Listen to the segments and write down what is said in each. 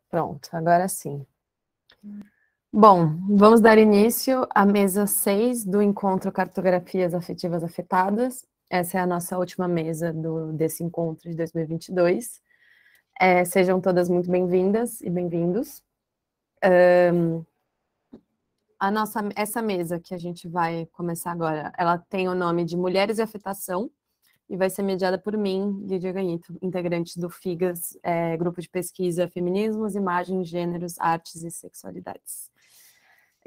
Pronto, agora sim. Bom, vamos dar início à mesa 6 do encontro Cartografias Afetivas Afetadas. Essa é a nossa última mesa desse encontro de 2022. Sejam todas muito bem-vindas e bem-vindos. Essa mesa que a gente vai começar agora, ela tem o nome de Mulheres e Afetação e vai ser mediada por mim, Lídia Ganhito, integrante do FIGAS, Grupo de Pesquisa Feminismos, Imagens, Gêneros, Artes e Sexualidades.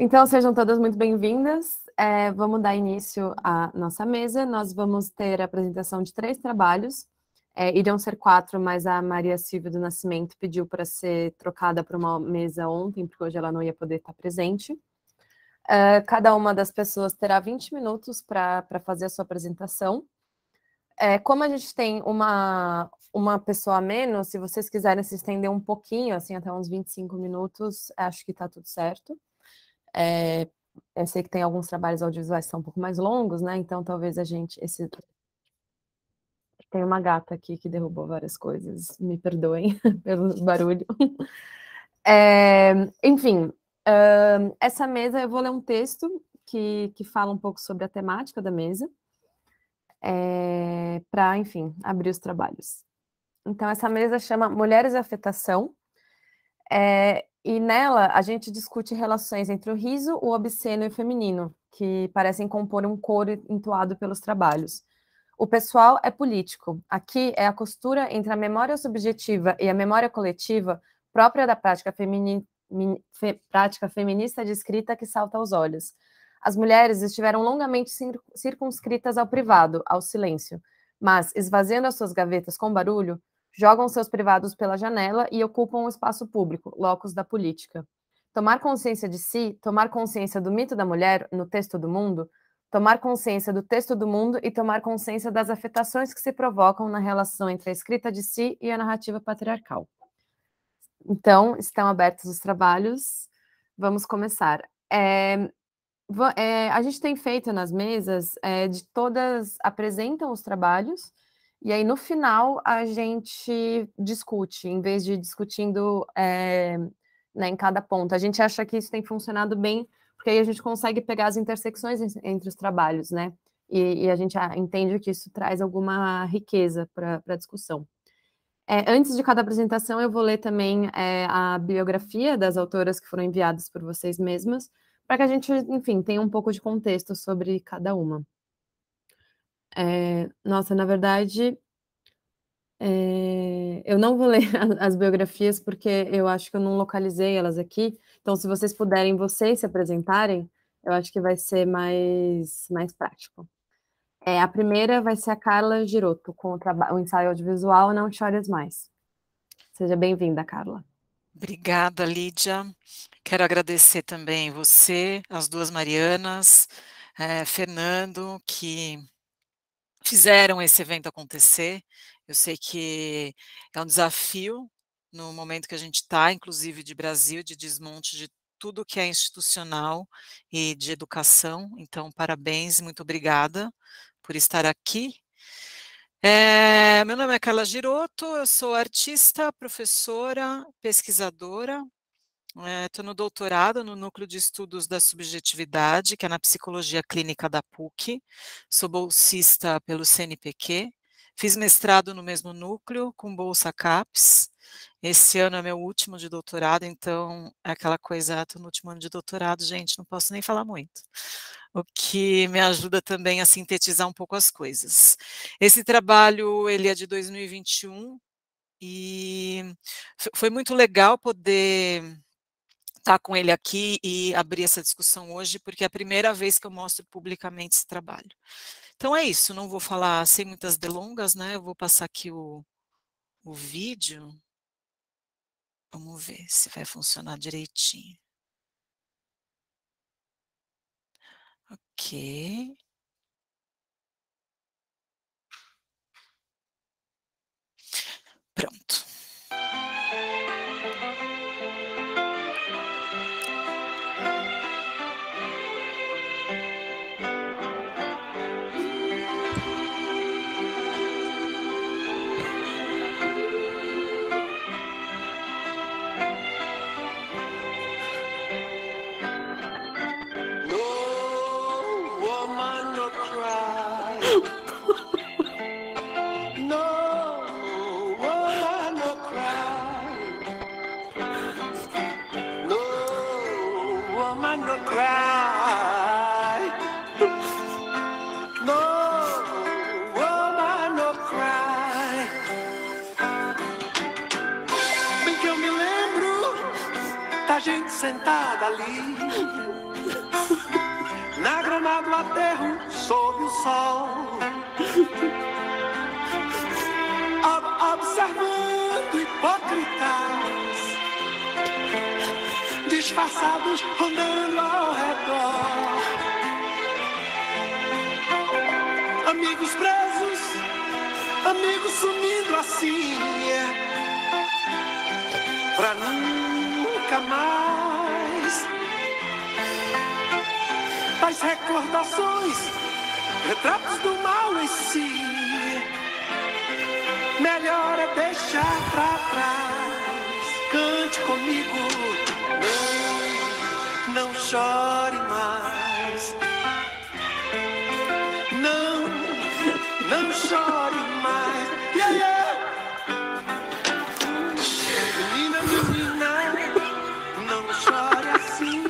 Então, sejam todas muito bem-vindas. Vamos dar início à nossa mesa. Nós vamos ter a apresentação de 3 trabalhos. Iriam ser 4, mas a Maria Silvia do Nascimento pediu para ser trocada para uma mesa ontem, porque hoje ela não ia poder estar presente. Cada uma das pessoas terá 20 minutos para fazer a sua apresentação. Como a gente tem uma pessoa a menos, se vocês quiserem se estender um pouquinho, assim, até uns 25 minutos, acho que está tudo certo. Eu sei que tem alguns trabalhos audiovisuais que são um pouco mais longos, né? Então, talvez a gente... Tem uma gata aqui que derrubou várias coisas, me perdoem pelo barulho. Enfim, essa mesa, eu vou ler um texto que fala um pouco sobre a temática da mesa, para, enfim, abrir os trabalhos. Então, essa mesa chama Mulheres e Afetação, e nela a gente discute relações entre o riso, o obsceno e o feminino, que parecem compor um coro entoado pelos trabalhos. O pessoal é político. Aqui é a costura entre a memória subjetiva e a memória coletiva própria da prática feminista de escrita que salta aos olhos. As mulheres estiveram longamente circunscritas ao privado, ao silêncio, mas, esvaziando as suas gavetas com barulho, jogam seus privados pela janela e ocupam o espaço público, locus da política. Tomar consciência de si, tomar consciência do mito da mulher no texto do mundo, tomar consciência do texto do mundo e tomar consciência das afetações que se provocam na relação entre a escrita de si e a narrativa patriarcal. Então, estão abertos os trabalhos, vamos começar. A gente tem feito nas mesas, de todas apresentam os trabalhos, e aí no final a gente discute, em vez de discutindo né, em cada ponto. A gente acha que isso tem funcionado bem, porque aí a gente consegue pegar as intersecções entre os trabalhos, né? E a gente entende que isso traz alguma riqueza para a discussão. Antes de cada apresentação, eu vou ler também a biografia das autoras que foram enviadas por vocês mesmas, para que a gente, enfim, tenha um pouco de contexto sobre cada uma. Nossa, na verdade, eu não vou ler as biografias, porque eu acho que eu não localizei elas aqui, então se vocês puderem vocês se apresentarem, eu acho que vai ser mais prático. A primeira vai ser a Carla Girotto, com o ensaio audiovisual Não Chores Mais. Seja bem-vinda, Carla. Obrigada, Lídia. Quero agradecer também você, as duas Marianas, Fernando, que fizeram esse evento acontecer. Eu sei que é um desafio no momento que a gente está, inclusive de Brasil, de desmonte de tudo que é institucional e de educação. Então, parabéns e muito obrigada por estar aqui. Meu nome é Carla Girotto, eu sou artista, professora, pesquisadora. Estou no doutorado no Núcleo de Estudos da Subjetividade, que é na Psicologia Clínica da PUC. Sou bolsista pelo CNPq. Fiz mestrado no mesmo núcleo, com bolsa CAPES. Esse ano é meu último de doutorado, então é aquela coisa, estou no último ano de doutorado, gente, não posso nem falar muito. O que me ajuda também a sintetizar um pouco as coisas. Esse trabalho, ele é de 2021, e foi muito legal poder estar com ele aqui e abrir essa discussão hoje, porque é a primeira vez que eu mostro publicamente esse trabalho. Então é isso, não vou falar sem muitas delongas, né? Eu vou passar aqui o vídeo. Vamos ver se vai funcionar direitinho. Ok. Pronto. a gente sentada ali, na grama do aterro, sob o sol, observando hipócritas, disfarçados rondando ao redor. Amigos presos, amigos sumindo assim, pra nunca mais. As recordações, retratos do mal em si, melhor é deixar pra trás. Cante comigo, não chore mais. Não chore mais. Yeah, yeah. Menina, menina, não chore assim.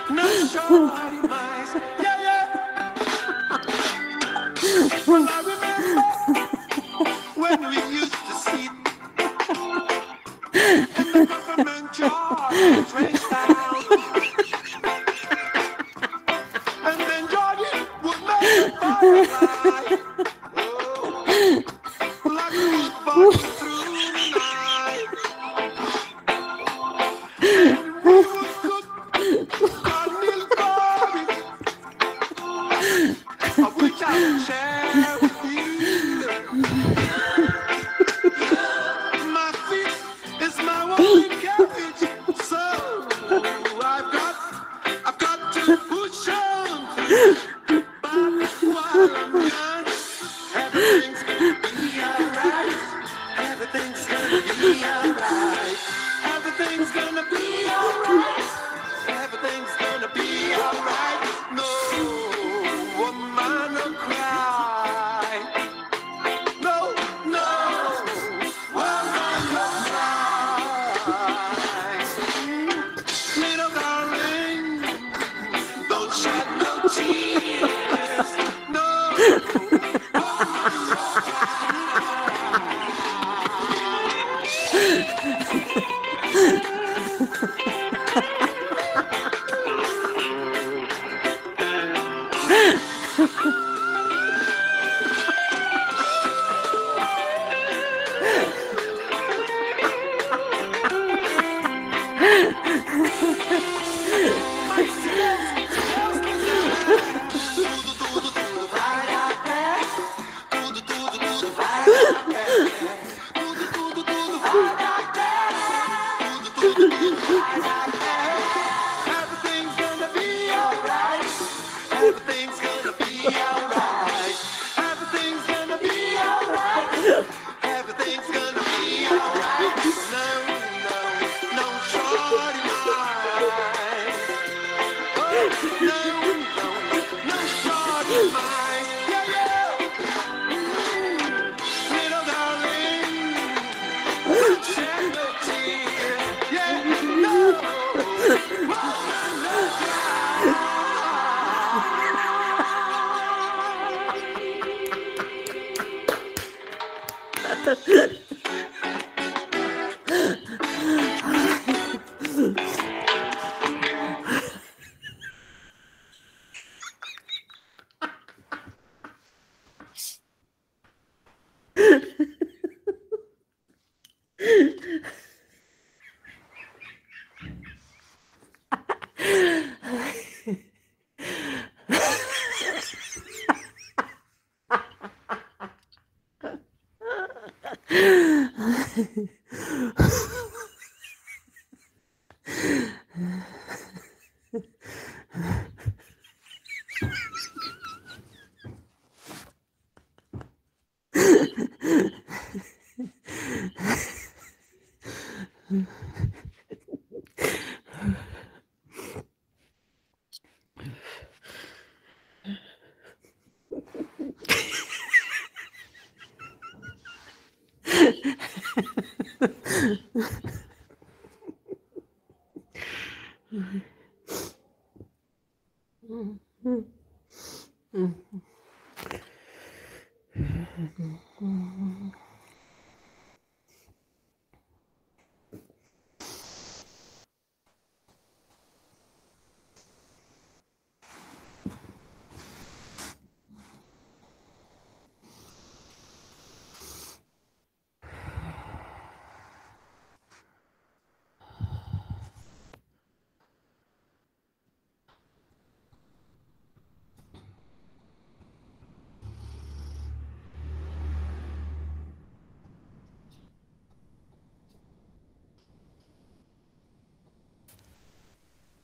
Não chore mais. Yeah, yeah. Well, I remember when we used to sit in the government yard, trace down. And then Georgie would make a firelight. Oh, like we would walk through the night. And we would cook cornmeal porridge, of which I would share with you. My feet is my only carriage, so I've got to push on. But while I'm gone, everything's gonna be alright. Everything's gonna be alright. Everything's gonna be alright. Everything's gonna be alright. No woman will cry. No woman will cry. Little darling, don't shed no tears. No woman will Everything's gonna be alright. Everything's gonna be alright. Everything's gonna be alright. Everything's gonna be alright. No shorty mine. Oh, no shorty mine. Yeah, yeah. Little darling, don't shed no tears. Yeah, no.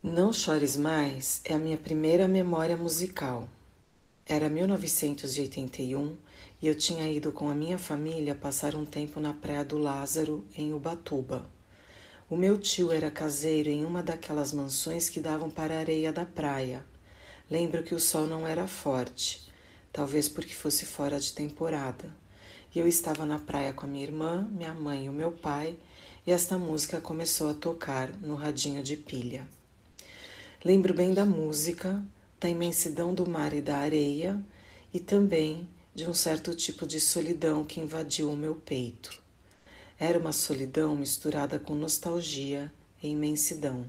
Não Chores Mais é a minha primeira memória musical. Era 1981 e eu tinha ido com a minha família passar um tempo na Praia do Lázaro, em Ubatuba. O meu tio era caseiro em uma daquelas mansões que davam para a areia da praia. Lembro que o sol não era forte, talvez porque fosse fora de temporada. E eu estava na praia com a minha irmã, minha mãe e o meu pai, e esta música começou a tocar no radinho de pilha. Lembro bem da música, da imensidão do mar e da areia, e também de um certo tipo de solidão que invadiu o meu peito. Era uma solidão misturada com nostalgia e imensidão.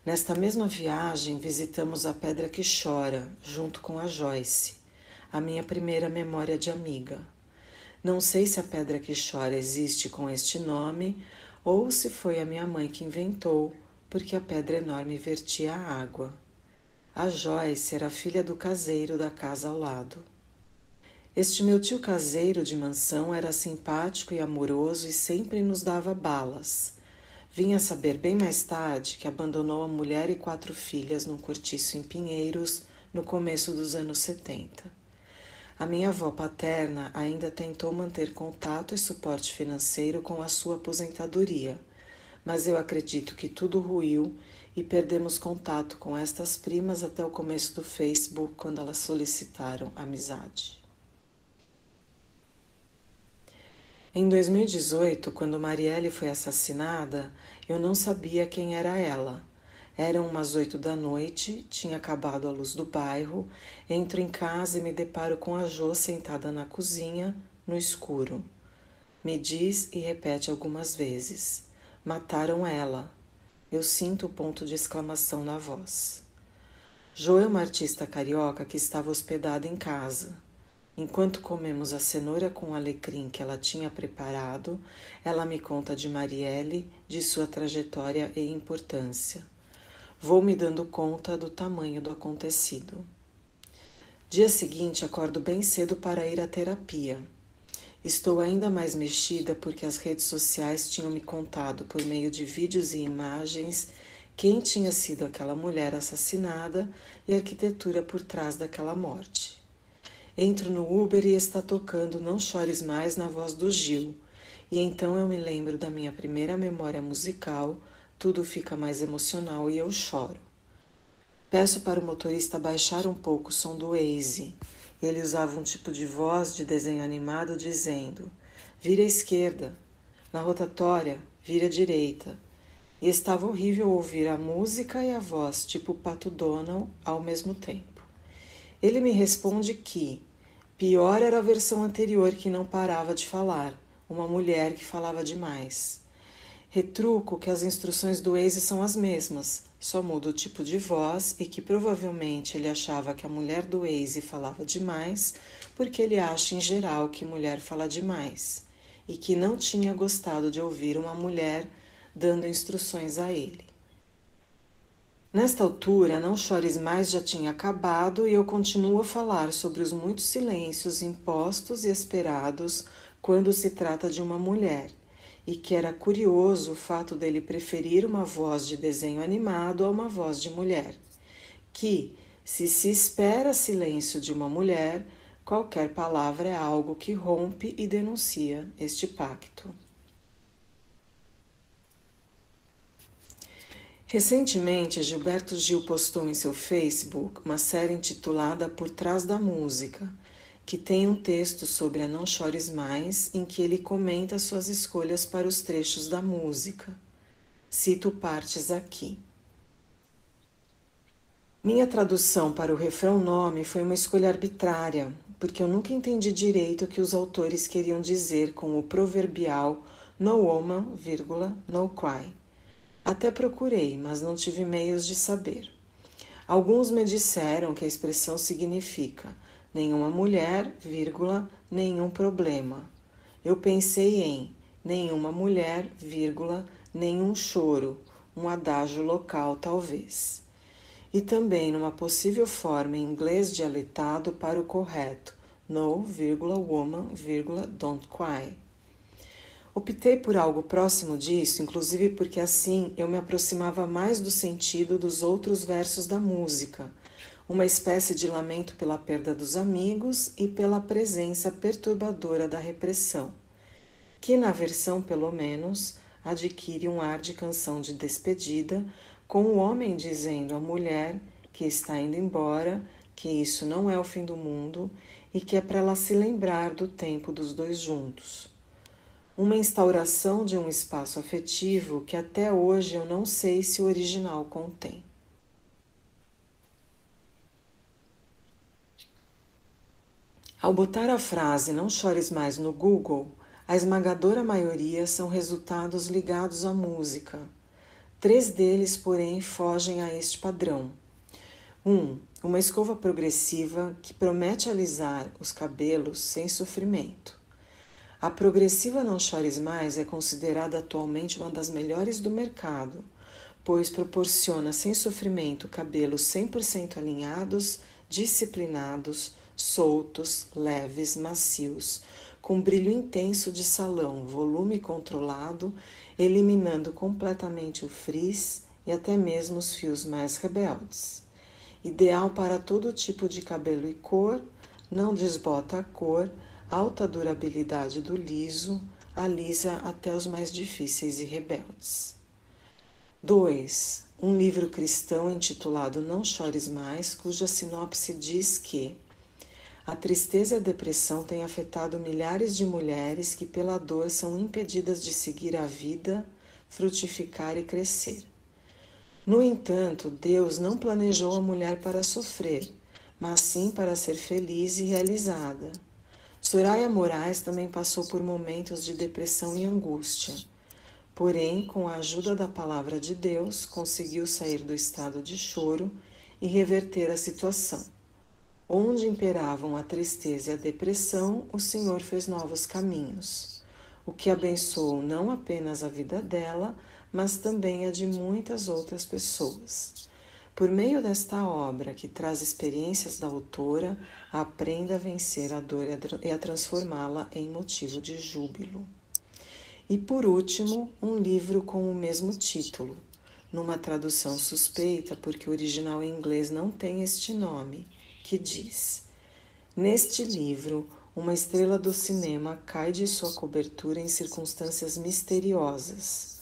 Nesta mesma viagem, visitamos a Pedra que Chora, junto com a Joyce, a minha primeira memória de amiga. Não sei se a Pedra que Chora existe com este nome ou se foi a minha mãe que inventou, porque a pedra enorme vertia a água. A Joyce era filha do caseiro da casa ao lado. Este meu tio caseiro de mansão era simpático e amoroso e sempre nos dava balas. Vinha saber bem mais tarde que abandonou a mulher e 4 filhas num cortiço em Pinheiros no começo dos anos 70. A minha avó paterna ainda tentou manter contato e suporte financeiro com a sua aposentadoria, mas eu acredito que tudo ruiu e perdemos contato com estas primas até o começo do Facebook, quando elas solicitaram amizade. Em 2018, quando Marielle foi assassinada, eu não sabia quem era ela. Eram umas 8 da noite, tinha acabado a luz do bairro, entro em casa e me deparo com a Jo sentada na cozinha, no escuro. Me diz e repete algumas vezes: mataram ela. Eu sinto o ponto de exclamação na voz. Jo é uma artista carioca que estava hospedada em casa. Enquanto comemos a cenoura com alecrim que ela tinha preparado, ela me conta de Marielle, de sua trajetória e importância. Vou me dando conta do tamanho do acontecido. Dia seguinte, acordo bem cedo para ir à terapia. Estou ainda mais mexida porque as redes sociais tinham me contado, por meio de vídeos e imagens, quem tinha sido aquela mulher assassinada e a arquitetura por trás daquela morte. Entro no Uber e está tocando Não Chores Mais na voz do Gil, e então eu me lembro da minha primeira memória musical, tudo fica mais emocional e eu choro. Peço para o motorista baixar um pouco o som do Waze. Ele usava um tipo de voz de desenho animado dizendo: vira à esquerda, na rotatória, vira à direita. E estava horrível ouvir a música e a voz, tipo Pato Donald, ao mesmo tempo. Ele me responde que pior era a versão anterior que não parava de falar, uma mulher que falava demais. Retruco que as instruções do Waze são as mesmas, só muda o tipo de voz e que provavelmente ele achava que a mulher do Waze falava demais, porque ele acha em geral que mulher fala demais, e que não tinha gostado de ouvir uma mulher dando instruções a ele. Nesta altura, Não Chores Mais já tinha acabado e eu continuo a falar sobre os muitos silêncios impostos e esperados quando se trata de uma mulher, e que era curioso o fato dele preferir uma voz de desenho animado a uma voz de mulher, que, se espera silêncio de uma mulher, qualquer palavra é algo que rompe e denuncia este pacto. Recentemente, Gilberto Gil postou em seu Facebook uma série intitulada Por Trás da Música, que tem um texto sobre a Não Chores Mais, em que ele comenta suas escolhas para os trechos da música. Cito partes aqui. Minha tradução para o refrão nome foi uma escolha arbitrária, porque eu nunca entendi direito o que os autores queriam dizer com o proverbial No woman, no cry. Até procurei, mas não tive meios de saber. Alguns me disseram que a expressão significa nenhuma mulher, nenhum problema. Eu pensei em nenhuma mulher, nenhum choro, um adágio local talvez. E também numa possível forma em inglês dialetado para o correto, no, woman, don't cry. Optei por algo próximo disso, inclusive porque assim eu me aproximava mais do sentido dos outros versos da música, uma espécie de lamento pela perda dos amigos e pela presença perturbadora da repressão, que na versão, pelo menos, adquire um ar de canção de despedida, com o homem dizendo à mulher que está indo embora, que isso não é o fim do mundo e que é para ela se lembrar do tempo dos dois juntos. Uma instauração de um espaço afetivo que até hoje eu não sei se o original contém. Ao botar a frase "não chores mais" no Google, a esmagadora maioria são resultados ligados à música. 3 deles, porém, fogem a este padrão. 1. Uma escova progressiva que promete alisar os cabelos sem sofrimento. A progressiva Não Chores Mais é considerada atualmente uma das melhores do mercado, pois proporciona sem sofrimento cabelos 100% alinhados, disciplinados, soltos, leves, macios, com brilho intenso de salão, volume controlado, eliminando completamente o frizz e até mesmo os fios mais rebeldes. Ideal para todo tipo de cabelo e cor, não desbota a cor, alta durabilidade do liso, alisa até os mais difíceis e rebeldes. 2. Um livro cristão intitulado Não Chores Mais, cuja sinopse diz que a tristeza e a depressão têm afetado milhares de mulheres que pela dor são impedidas de seguir a vida, frutificar e crescer. No entanto, Deus não planejou a mulher para sofrer, mas sim para ser feliz e realizada. Soraya Moraes também passou por momentos de depressão e angústia. Porém, com a ajuda da palavra de Deus, conseguiu sair do estado de choro e reverter a situação. Onde imperavam a tristeza e a depressão, o Senhor fez novos caminhos, o que abençoou não apenas a vida dela, mas também a de muitas outras pessoas. Por meio desta obra, que traz experiências da autora, aprenda a vencer a dor e a transformá-la em motivo de júbilo. E por último, um livro com o mesmo título, numa tradução suspeita, porque o original em inglês não tem este nome, que diz: neste livro, uma estrela do cinema cai de sua cobertura em circunstâncias misteriosas.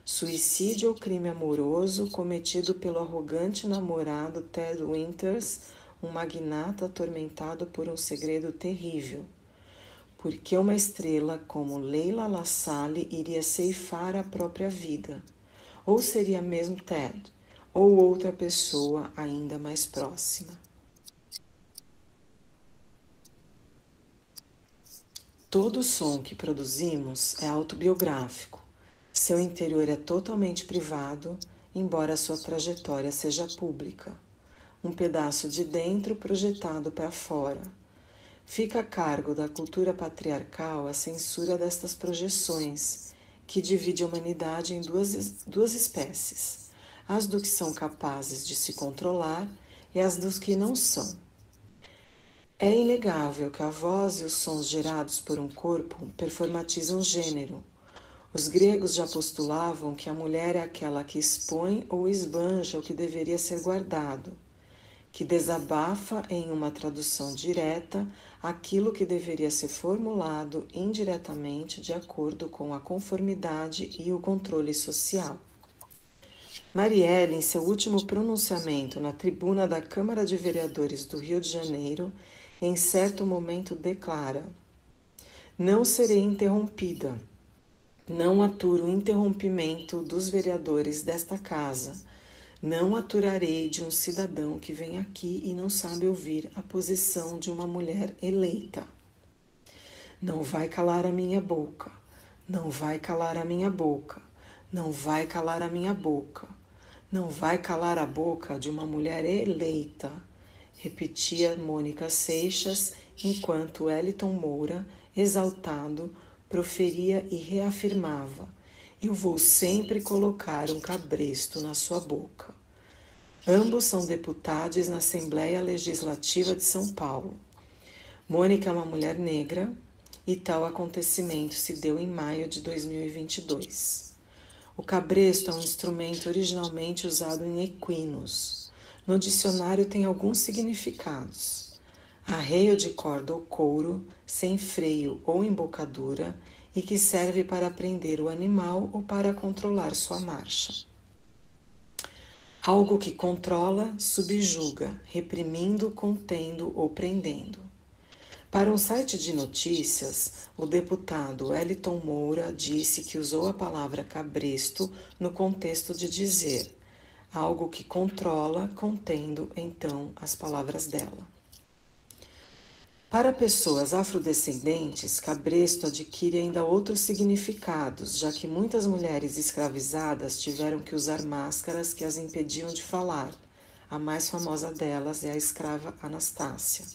Suicídio ou crime amoroso cometido pelo arrogante namorado Ted Winters, um magnata atormentado por um segredo terrível. Porque uma estrela como Leila LaSalle iria ceifar a própria vida? Ou seria mesmo Ted, ou outra pessoa ainda mais próxima? Todo som que produzimos é autobiográfico. Seu interior é totalmente privado, embora sua trajetória seja pública. Um pedaço de dentro projetado para fora. Fica a cargo da cultura patriarcal a censura destas projeções, que divide a humanidade em duas espécies, as dos que são capazes de se controlar e as dos que não são. É inegável que a voz e os sons gerados por um corpo performatizam gênero. Os gregos já postulavam que a mulher é aquela que expõe ou esbanja o que deveria ser guardado, que desabafa em uma tradução direta aquilo que deveria ser formulado indiretamente de acordo com a conformidade e o controle social. Marielle, em seu último pronunciamento na tribuna da Câmara de Vereadores do Rio de Janeiro, em certo momento declara: não serei interrompida. Não aturo o interrompimento dos vereadores desta casa. Não aturarei de um cidadão que vem aqui e não sabe ouvir a posição de uma mulher eleita. Não vai calar a minha boca. Não vai calar a minha boca. Não vai calar a minha boca. Não vai calar a boca de uma mulher eleita, repetia Mônica Seixas, enquanto Wellington Moura, exaltado, proferia e reafirmava: eu vou sempre colocar um cabresto na sua boca. Ambos são deputados na Assembleia Legislativa de São Paulo. Mônica é uma mulher negra, e tal acontecimento se deu em maio de 2022. O cabresto é um instrumento originalmente usado em equinos. No dicionário tem alguns significados: arreio de corda ou couro, sem freio ou embocadura, e que serve para prender o animal ou para controlar sua marcha. Algo que controla, subjuga, reprimindo, contendo ou prendendo. Para um site de notícias, o deputado Wellington Moura disse que usou a palavra cabresto no contexto de dizer algo que controla, contendo, então, as palavras dela. Para pessoas afrodescendentes, cabresto adquire ainda outros significados, já que muitas mulheres escravizadas tiveram que usar máscaras que as impediam de falar. A mais famosa delas é a escrava Anastácia.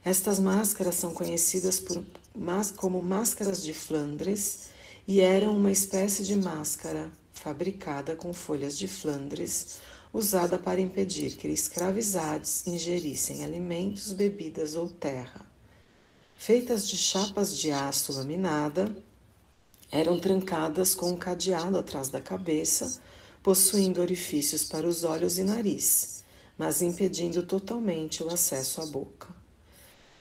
Estas máscaras são conhecidas como máscaras de Flandres e eram uma espécie de máscara fabricada com folhas de Flandres, usada para impedir que escravizados ingerissem alimentos, bebidas ou terra. Feitas de chapas de aço laminada, eram trancadas com um cadeado atrás da cabeça, possuindo orifícios para os olhos e nariz, mas impedindo totalmente o acesso à boca.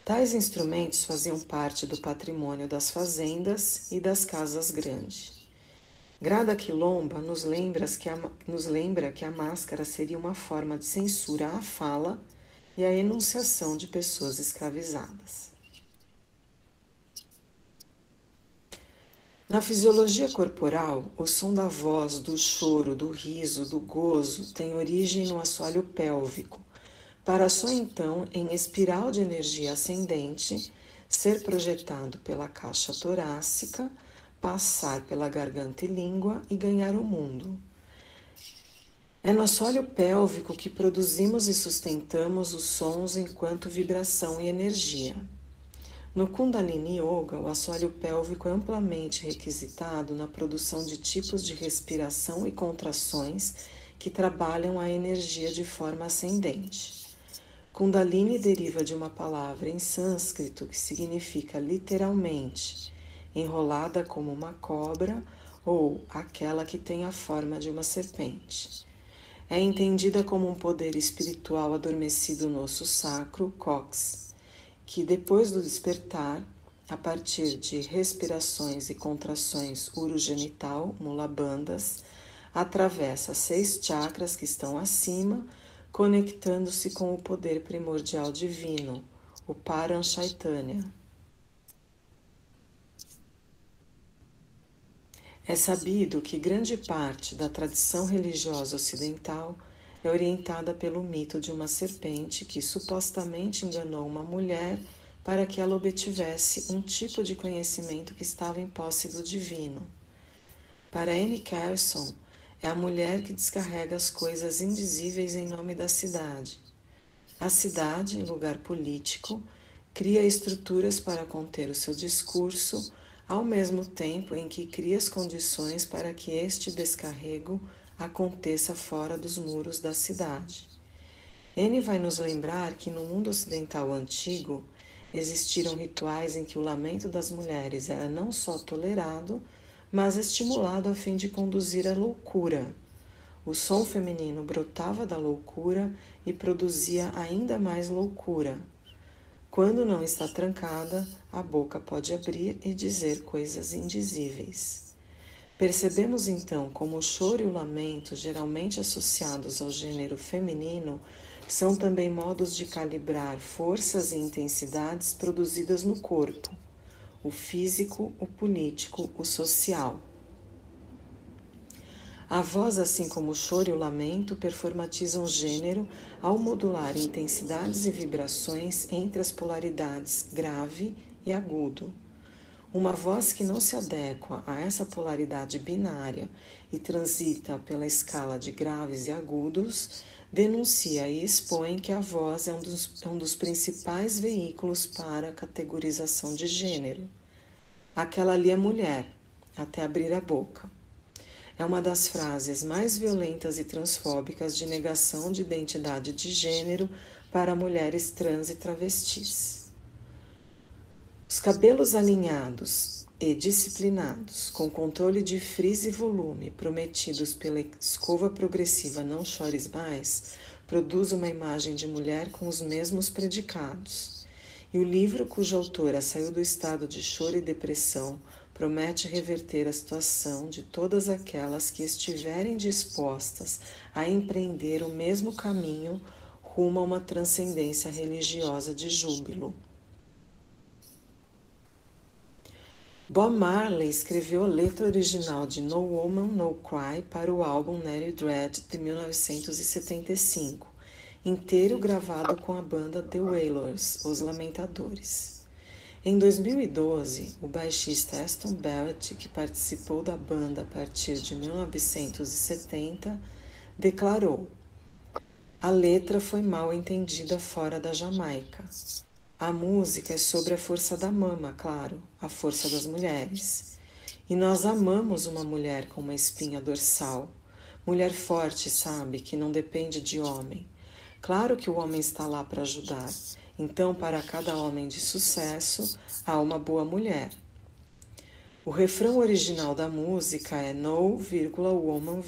Tais instrumentos faziam parte do patrimônio das fazendas e das casas grandes. Grada Quilomba nos lembra que a máscara seria uma forma de censura à fala e à enunciação de pessoas escravizadas. Na fisiologia corporal, o som da voz, do choro, do riso, do gozo tem origem no assoalho pélvico, para só então, em espiral de energia ascendente, ser projetado pela caixa torácica, passar pela garganta e língua e ganhar o mundo. É no assoalho pélvico que produzimos e sustentamos os sons enquanto vibração e energia. No Kundalini Yoga, o assoalho pélvico é amplamente requisitado na produção de tipos de respiração e contrações que trabalham a energia de forma ascendente. Kundalini deriva de uma palavra em sânscrito que significa literalmente enrolada como uma cobra ou aquela que tem a forma de uma serpente. É entendida como um poder espiritual adormecido no osso sacro, cox, que depois do despertar, a partir de respirações e contrações urogenital, mulabandhas, atravessa 6 chakras que estão acima, conectando-se com o poder primordial divino, o Paramchaitanya. É sabido que grande parte da tradição religiosa ocidental é orientada pelo mito de uma serpente que supostamente enganou uma mulher para que ela obtivesse um tipo de conhecimento que estava em posse do divino. Para Anne Carson, é a mulher que descarrega as coisas indizíveis em nome da cidade. A cidade, lugar político, cria estruturas para conter o seu discurso, ao mesmo tempo em que cria as condições para que este descarrego aconteça fora dos muros da cidade. Anne vai nos lembrar que no mundo ocidental antigo existiram rituais em que o lamento das mulheres era não só tolerado, mas estimulado a fim de conduzir à loucura. O som feminino brotava da loucura e produzia ainda mais loucura. Quando não está trancada, a boca pode abrir e dizer coisas indizíveis. Percebemos então como o choro e o lamento, geralmente associados ao gênero feminino, são também modos de calibrar forças e intensidades produzidas no corpo, o físico, o político, o social. A voz, assim como o choro e o lamento, performatizam o gênero ao modular intensidades e vibrações entre as polaridades grave e agudo. Uma voz que não se adequa a essa polaridade binária e transita pela escala de graves e agudos, denuncia e expõe que a voz é um dos principais veículos para a categorização de gênero. Aquela ali é mulher, até abrir a boca. É uma das frases mais violentas e transfóbicas de negação de identidade de gênero para mulheres trans e travestis. Os cabelos alinhados e disciplinados, com controle de frizz e volume prometidos pela escova progressiva Não Chores Mais, produz uma imagem de mulher com os mesmos predicados. E o livro cuja autora saiu do estado de choro e depressão promete reverter a situação de todas aquelas que estiverem dispostas a empreender o mesmo caminho rumo a uma transcendência religiosa de júbilo. Bob Marley escreveu a letra original de No Woman, No Cry para o álbum Nelly Dread de 1975, inteiro gravado com a banda The Wailers, Os Lamentadores. Em 2012, o baixista Aston Barrett, que participou da banda a partir de 1970, declarou: "A letra foi mal entendida fora da Jamaica. A música é sobre a força da mama, claro, a força das mulheres. E nós amamos uma mulher com uma espinha dorsal. Mulher forte, sabe, que não depende de homem. Claro que o homem está lá para ajudar. Então, para cada homem de sucesso, há uma boa mulher." O refrão original da música é No, woman,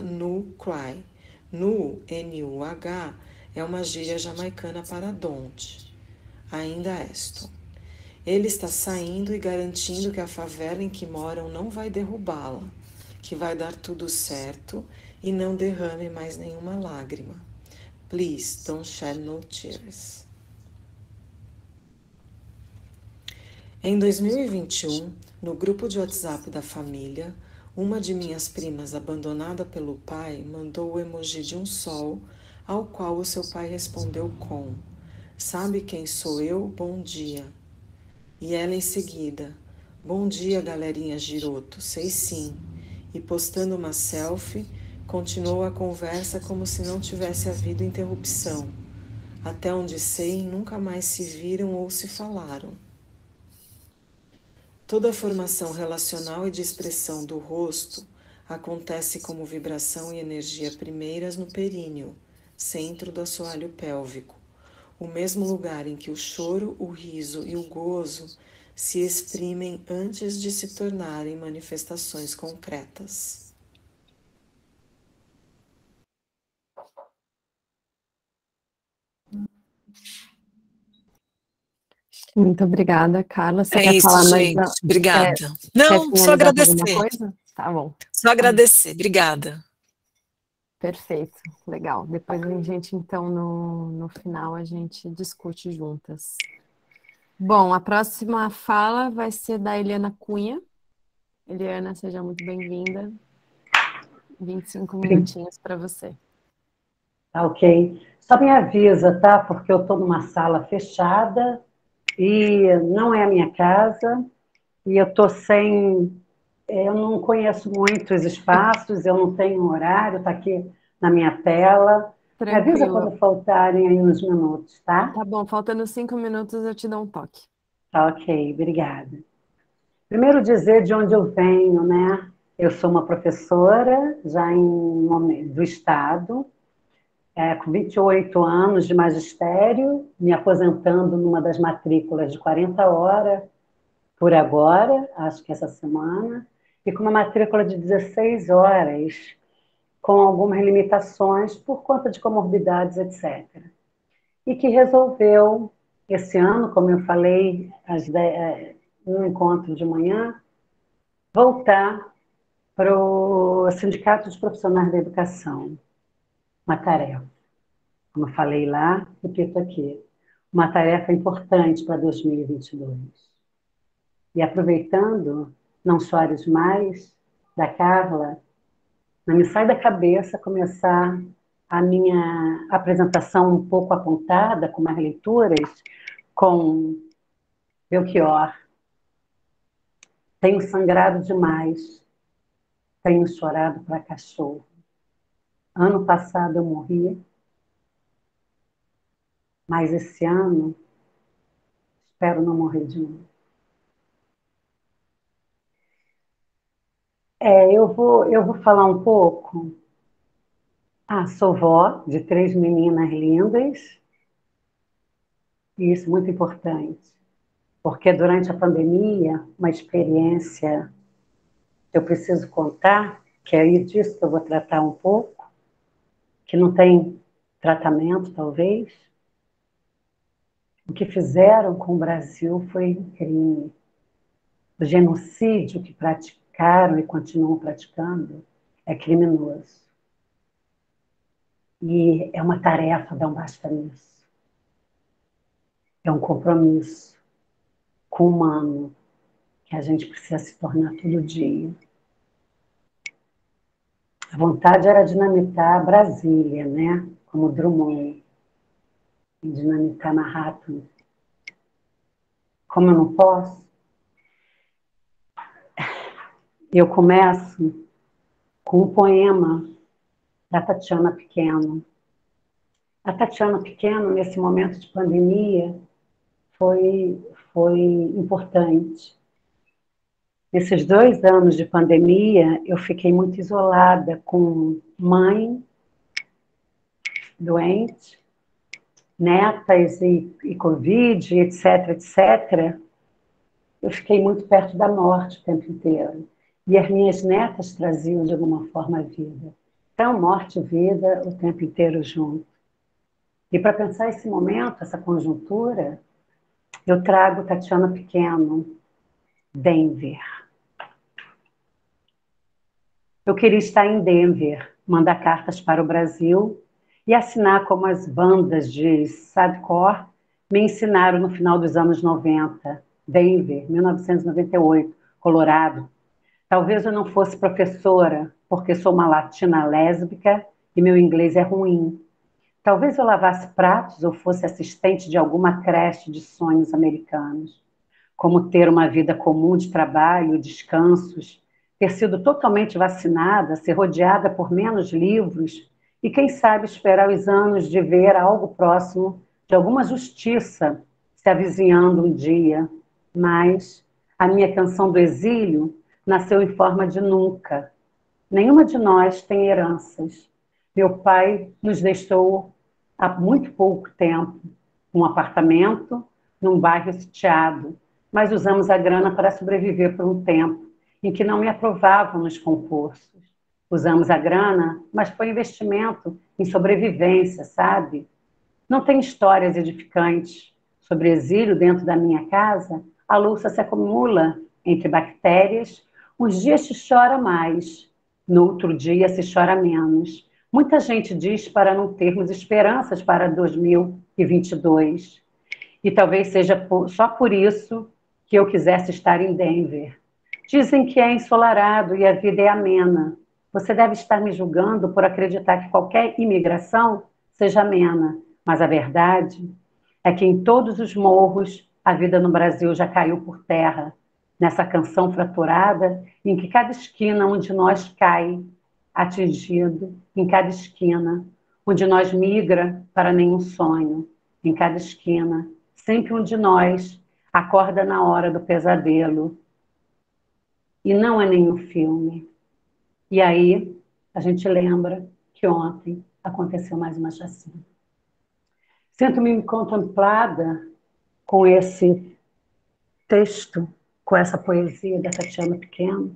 nu cry. Nu, N-U-H, é uma gíria jamaicana para don't. Ainda Aston. Ele está saindo e garantindo que a favela em que moram não vai derrubá-la, que vai dar tudo certo e não derrame mais nenhuma lágrima. Please, don't shed no tears. Em 2021, no grupo de WhatsApp da família, uma de minhas primas, abandonada pelo pai, mandou o emoji de um sol, ao qual o seu pai respondeu com: "Sabe quem sou eu? Bom dia." E ela em seguida: "Bom dia, galerinha Giroto, sei sim." E postando uma selfie, continuou a conversa como se não tivesse havido interrupção. Até onde sei, nunca mais se viram ou se falaram. Toda a formação relacional e de expressão do rosto acontece como vibração e energia primeiras no períneo, centro do assoalho pélvico, o mesmo lugar em que o choro, o riso e o gozo se exprimem antes de se tornarem manifestações concretas. Muito obrigada, Carla. Você É quer isso, falar mais? gente. Quer, Obrigada. quer Não, só finalizar com alguma agradecer. coisa? Tá bom. Só agradecer. Obrigada. Perfeito, legal. Depois a gente, então, no final, a gente discute juntas. Bom, a próxima fala vai ser da Eliana Cunha. Eliana, seja muito bem-vinda. 25 minutinhos para você. Tá ok. Só me avisa, tá? Porque eu estou numa sala fechada e não é a minha casa e eu estou sem... Eu não conheço muitos espaços, eu não tenho horário, está aqui na minha tela. Me avisa Tranquilo. quando faltarem aí uns minutos, tá? Tá bom, faltando 5 minutos eu te dou um toque. Tá ok, obrigada. Primeiro dizer de onde eu venho, né? Eu sou uma professora já do Estado, com 28 anos de magistério, me aposentando numa das matrículas de 40 horas por agora, acho que essa semana, e com uma matrícula de 16 horas, com algumas limitações por conta de comorbidades, etc. E que resolveu, esse ano, como eu falei, no encontro de manhã, voltar para o Sindicato dos Profissionais da Educação, uma tarefa. Como eu falei lá, repito aqui, uma tarefa importante para 2022. E aproveitando, Não Chores Mais, da Carla, não me sai da cabeça começar a minha apresentação um pouco apontada, com mais leituras, com Belchior. Tenho sangrado demais, tenho chorado para cachorro. Ano passado eu morri, mas esse ano espero não morrer de novo. Eu vou falar um pouco. Sou vó de 3 meninas lindas, e isso é muito importante. porque durante a pandemia, uma experiência que eu preciso contar, que é aí disso que eu vou tratar um pouco, que não tem tratamento, talvez. O que fizeram com o Brasil foi um crime. O genocídio que praticaram e continuam praticando é criminoso. E é uma tarefa dar um basta nisso. É um compromisso com o humano que a gente precisa se tornar todo dia. A vontade era dinamitar Brasília, né? Como Drummond, e dinamitar Manhattan. Como eu não posso, eu começo com um poema da Tatiana Pequeno. A Tatiana Pequeno, nesse momento de pandemia, foi importante. Nesses 2 anos de pandemia, eu fiquei muito isolada com mãe doente, netas e Covid, etc, etc. Eu fiquei muito perto da morte o tempo inteiro. E as minhas netas traziam, de alguma forma, a vida. Então, morte e vida o tempo inteiro junto. E para pensar esse momento, essa conjuntura, eu trago Tatiana Pequeno, Denver. Eu queria estar em Denver, mandar cartas para o Brasil e assinar como as bandas de sadcore me ensinaram no final dos anos 90. Denver, 1998, Colorado. Talvez eu não fosse professora, porque sou uma latina lésbica e meu inglês é ruim. Talvez eu lavasse pratos ou fosse assistente de alguma creche de sonhos americanos. Como ter uma vida comum de trabalho, descansos, ter sido totalmente vacinada, ser rodeada por menos livros e, quem sabe, esperar os anos de ver algo próximo de alguma justiça se avizinhando um dia. Mas a minha canção do exílio nasceu em forma de nunca. Nenhuma de nós tem heranças. Meu pai nos deixou há muito pouco tempo um apartamento num bairro sitiado, mas usamos a grana para sobreviver por um tempo em que não me aprovavam nos concursos. Usamos a grana, mas foi investimento em sobrevivência, sabe? Não tem histórias edificantes sobre exílio dentro da minha casa. A louça se acumula entre bactérias. Uns dias se chora mais, no outro dia se chora menos. Muita gente diz para não termos esperanças para 2022. E talvez seja só por isso que eu quisesse estar em Denver. Dizem que é ensolarado e a vida é amena. Você deve estar me julgando por acreditar que qualquer imigração seja amena. Mas a verdade é que em todos os morros a vida no Brasil já caiu por terra. Nessa canção fraturada, em que cada esquina um de nós cai, atingido, em cada esquina, um de nós migra para nenhum sonho, em cada esquina, sempre um de nós acorda na hora do pesadelo. E não é nenhum filme. E aí, a gente lembra que ontem aconteceu mais uma chacina. Sinto-me contemplada com esse texto, com essa poesia da Tatiana Pequeno,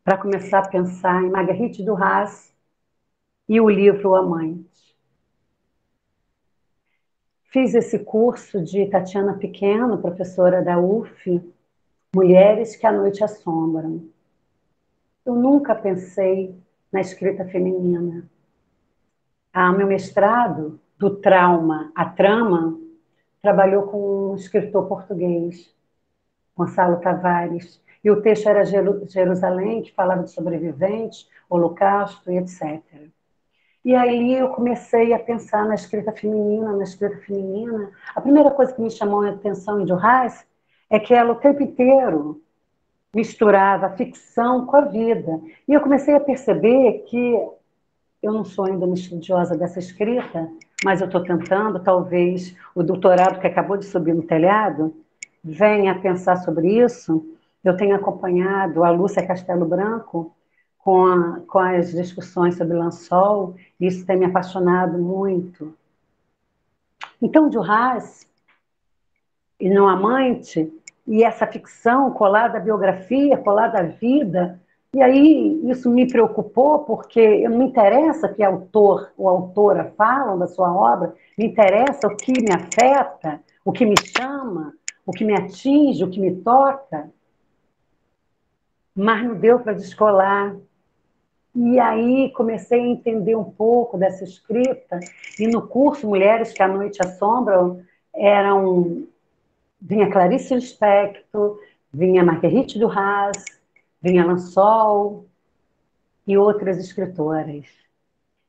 para começar a pensar em Marguerite Duras e o livro Amante. Fiz esse curso de Tatiana Pequeno, professora da UF, Mulheres que à Noite Assombram. Eu nunca pensei na escrita feminina. Meu mestrado, do trauma à trama, trabalhou com um escritor português, Gonçalo Tavares, e o texto era Jerusalém, que falava de sobreviventes, holocausto e etc. E aí eu comecei a pensar na escrita feminina, A primeira coisa que me chamou a atenção em Duras é que ela o tempo inteiro misturava a ficção com a vida. E eu comecei a perceber que eu não sou ainda uma estudiosa dessa escrita, mas eu estou tentando, talvez o doutorado que acabou de subir no telhado venha a pensar sobre isso. Eu tenho acompanhado a Lúcia Castelo Branco com as discussões sobre lençol, e isso tem me apaixonado muito. Então, Duras e no amante, e essa ficção colada à biografia, colada à vida. E aí isso me preocupou, porque não me interessa o que autor ou autora falam da sua obra, me interessa o que me afeta, o que me chama, o que me atinge, o que me toca. Mas não deu para descolar. E aí comecei a entender um pouco dessa escrita, e no curso Mulheres que a Noite Assombram, vinha Clarice Lispector, vinha Marguerite Duras, vinha Lansol e outras escritoras.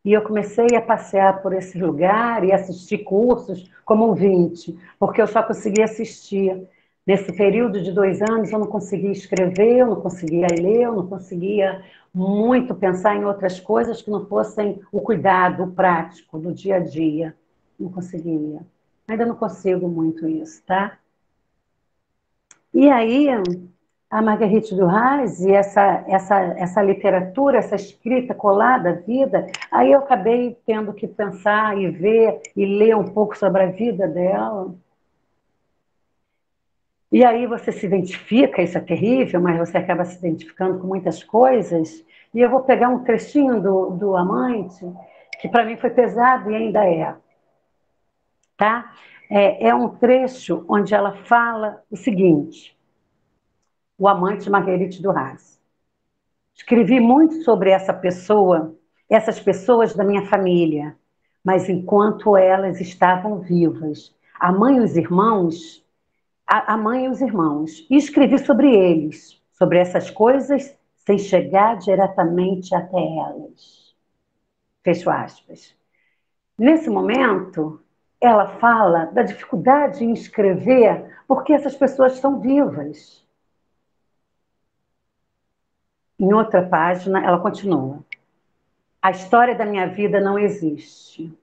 E eu comecei a passear por esse lugar e assistir cursos como ouvinte, porque eu só conseguia assistir. Nesse período de 2 anos, eu não conseguia escrever, eu não conseguia ler, eu não conseguia muito pensar em outras coisas que não fossem o cuidado, o prático, do dia a dia. Não conseguia. Ainda não consigo muito isso, tá? E aí, a Marguerite Duras e essa literatura, essa escrita colada à vida, aí eu acabei tendo que pensar e ver e ler um pouco sobre a vida dela. E aí você se identifica, isso é terrível, mas você acaba se identificando com muitas coisas. E eu vou pegar um trechinho do Amante, que para mim foi pesado e ainda é. Tá? É um trecho onde ela fala o seguinte: o amante de Marguerite Duras. Escrevi muito sobre essa pessoa, essas pessoas da minha família, mas enquanto elas estavam vivas, a mãe e os irmãos, a mãe e os irmãos, e escrevi sobre eles, sobre essas coisas, sem chegar diretamente até elas. Fecho aspas. Nesse momento, ela fala da dificuldade em escrever porque essas pessoas estão vivas. Em outra página, ela continua: a história da minha vida não existe.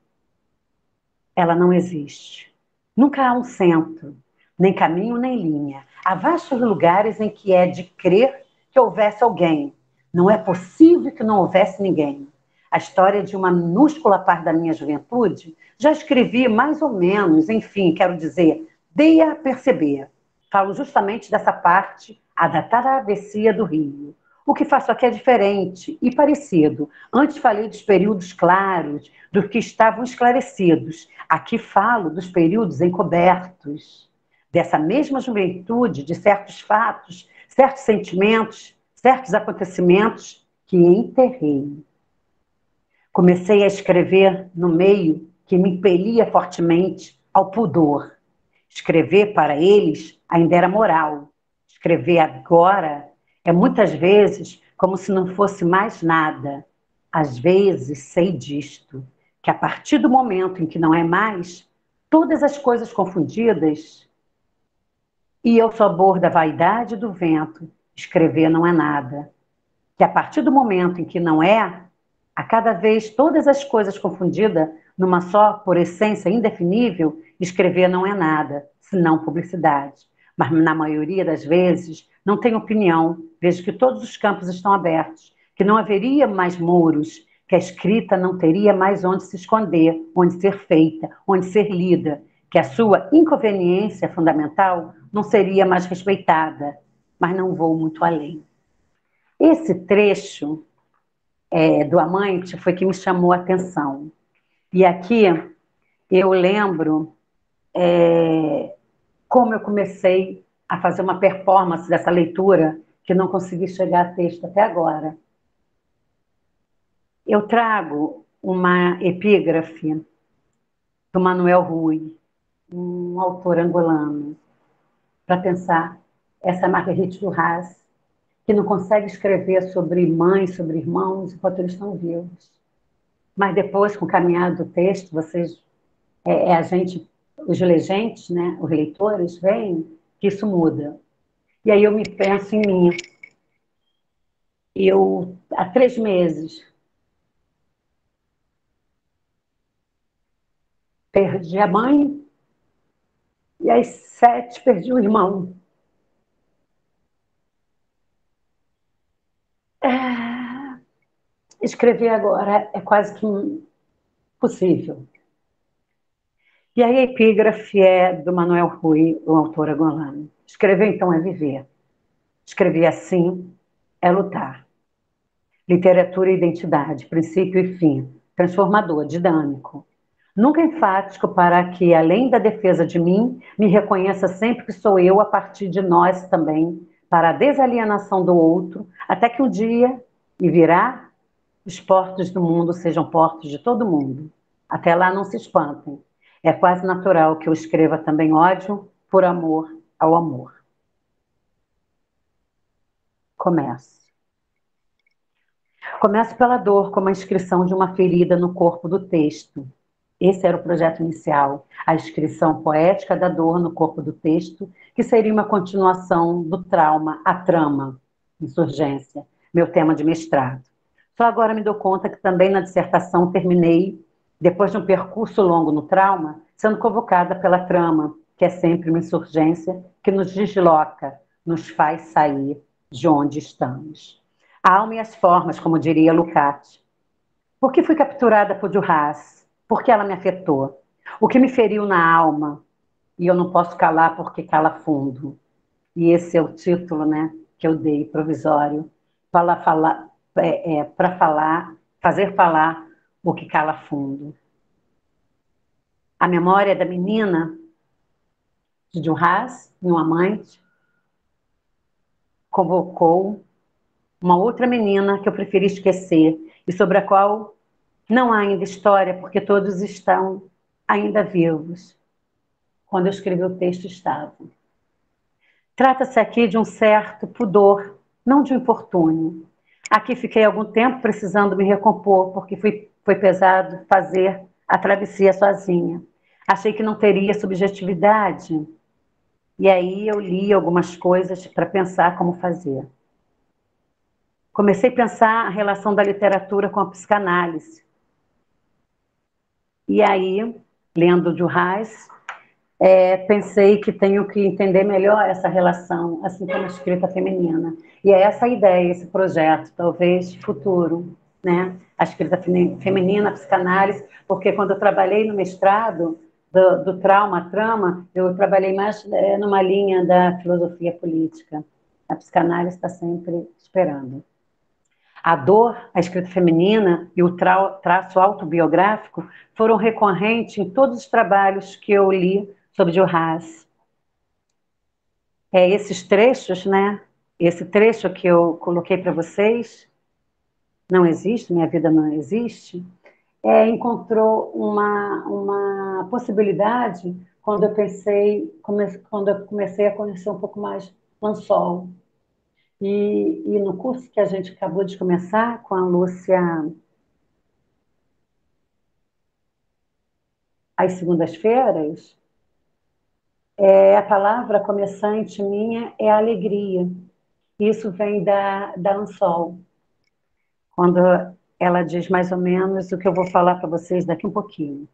Ela não existe. Nunca há um centro, nem caminho, nem linha. Há vastos lugares em que é de crer que houvesse alguém. Não é possível que não houvesse ninguém. A história de uma minúscula parte da minha juventude já escrevi mais ou menos, enfim, quero dizer, dei a perceber. Falo justamente dessa parte, a da travessia do rio. O que faço aqui é diferente e parecido. Antes falei dos períodos claros, dos que estavam esclarecidos. Aqui falo dos períodos encobertos, dessa mesma juventude, de certos fatos, certos sentimentos, certos acontecimentos que enterrei. Comecei a escrever no meio que me impelia fortemente ao pudor. Escrever para eles ainda era moral. Escrever agora é muitas vezes como se não fosse mais nada. Às vezes sei disto, que a partir do momento em que não é mais, todas as coisas confundidas, e ao sabor da vaidade e do vento, escrever não é nada. Que a partir do momento em que não é, a cada vez todas as coisas confundidas numa só, por essência indefinível, escrever não é nada, senão publicidade. Mas na maioria das vezes não tenho opinião, vejo que todos os campos estão abertos, que não haveria mais muros, que a escrita não teria mais onde se esconder, onde ser feita, onde ser lida, que a sua inconveniência fundamental não seria mais respeitada, mas não vou muito além. Esse trecho do Amante foi que me chamou a atenção. E aqui eu lembro como eu comecei a fazer uma performance dessa leitura que não consegui chegar a texto até agora. Eu trago uma epígrafe do Manuel Rui, um autor angolano, para pensar essa Marguerite Duras, que não consegue escrever sobre mães, sobre irmãos, enquanto eles estão vivos. Mas depois, com o caminhar do texto, vocês, a gente, os legentes, né, os leitores, veem que isso muda. E aí eu me penso em mim. Eu, há 3 meses, perdi a mãe, e às 7 perdi o irmão. Escrever agora é quase que impossível. E aí a epígrafe é do Manuel Rui, o autor angolano. Escrever, então, é viver. Escrever assim é lutar. Literatura e identidade, princípio e fim. Transformador, dinâmico. Nunca enfático para que, além da defesa de mim, me reconheça sempre que sou eu a partir de nós também, para a desalienação do outro, até que um dia, e virá, os portos do mundo sejam portos de todo mundo. Até lá não se espantem. É quase natural que eu escreva também ódio por amor ao amor. Comece. Começo pela dor, como a inscrição de uma ferida no corpo do texto. Esse era o projeto inicial, a inscrição poética da dor no corpo do texto, que seria uma continuação do trauma, a trama, insurgência, meu tema de mestrado. Só agora me dou conta que também na dissertação terminei, depois de um percurso longo no trauma, sendo convocada pela trama, que é sempre uma insurgência que nos desloca, nos faz sair de onde estamos. A alma e as formas, como diria Lukács. Por que fui capturada por Duras? Por que ela me afetou? O que me feriu na alma? E eu não posso calar porque cala fundo. E esse é o título, né, que eu dei, provisório, para falar, fazer falar o que cala fundo. A memória da menina de Duras, meu amante, convocou uma outra menina que eu preferi esquecer e sobre a qual não há ainda história, porque todos estão ainda vivos. Quando eu escrevi o texto, estavam. Trata-se aqui de um certo pudor, não de um infortúnio. Aqui fiquei algum tempo precisando me recompor, porque foi pesado fazer a travessia sozinha. Achei que não teria subjetividade. E aí eu li algumas coisas para pensar como fazer. Comecei a pensar a relação da literatura com a psicanálise. E aí, lendo Duras, pensei que tenho que entender melhor essa relação, assim como a escrita feminina. E é essa a ideia, esse projeto, talvez futuro, né? A escrita feminina, a psicanálise, porque quando eu trabalhei no mestrado, do trauma à trama, eu trabalhei mais numa linha da filosofia política. A psicanálise está sempre esperando. A dor, a escrita feminina e o traço autobiográfico foram recorrentes em todos os trabalhos que eu li sobre Duras. Esses trechos, né? Esse trecho que eu coloquei para vocês, Não Existe, Minha Vida Não Existe, encontrou uma possibilidade quando eu comecei a conhecer um pouco mais Lansol. E no curso que a gente acabou de começar com a Lúcia, às segundas-feiras, a palavra começante minha é alegria. Isso vem da Ansol, quando ela diz mais ou menos o que eu vou falar para vocês daqui um pouquinho.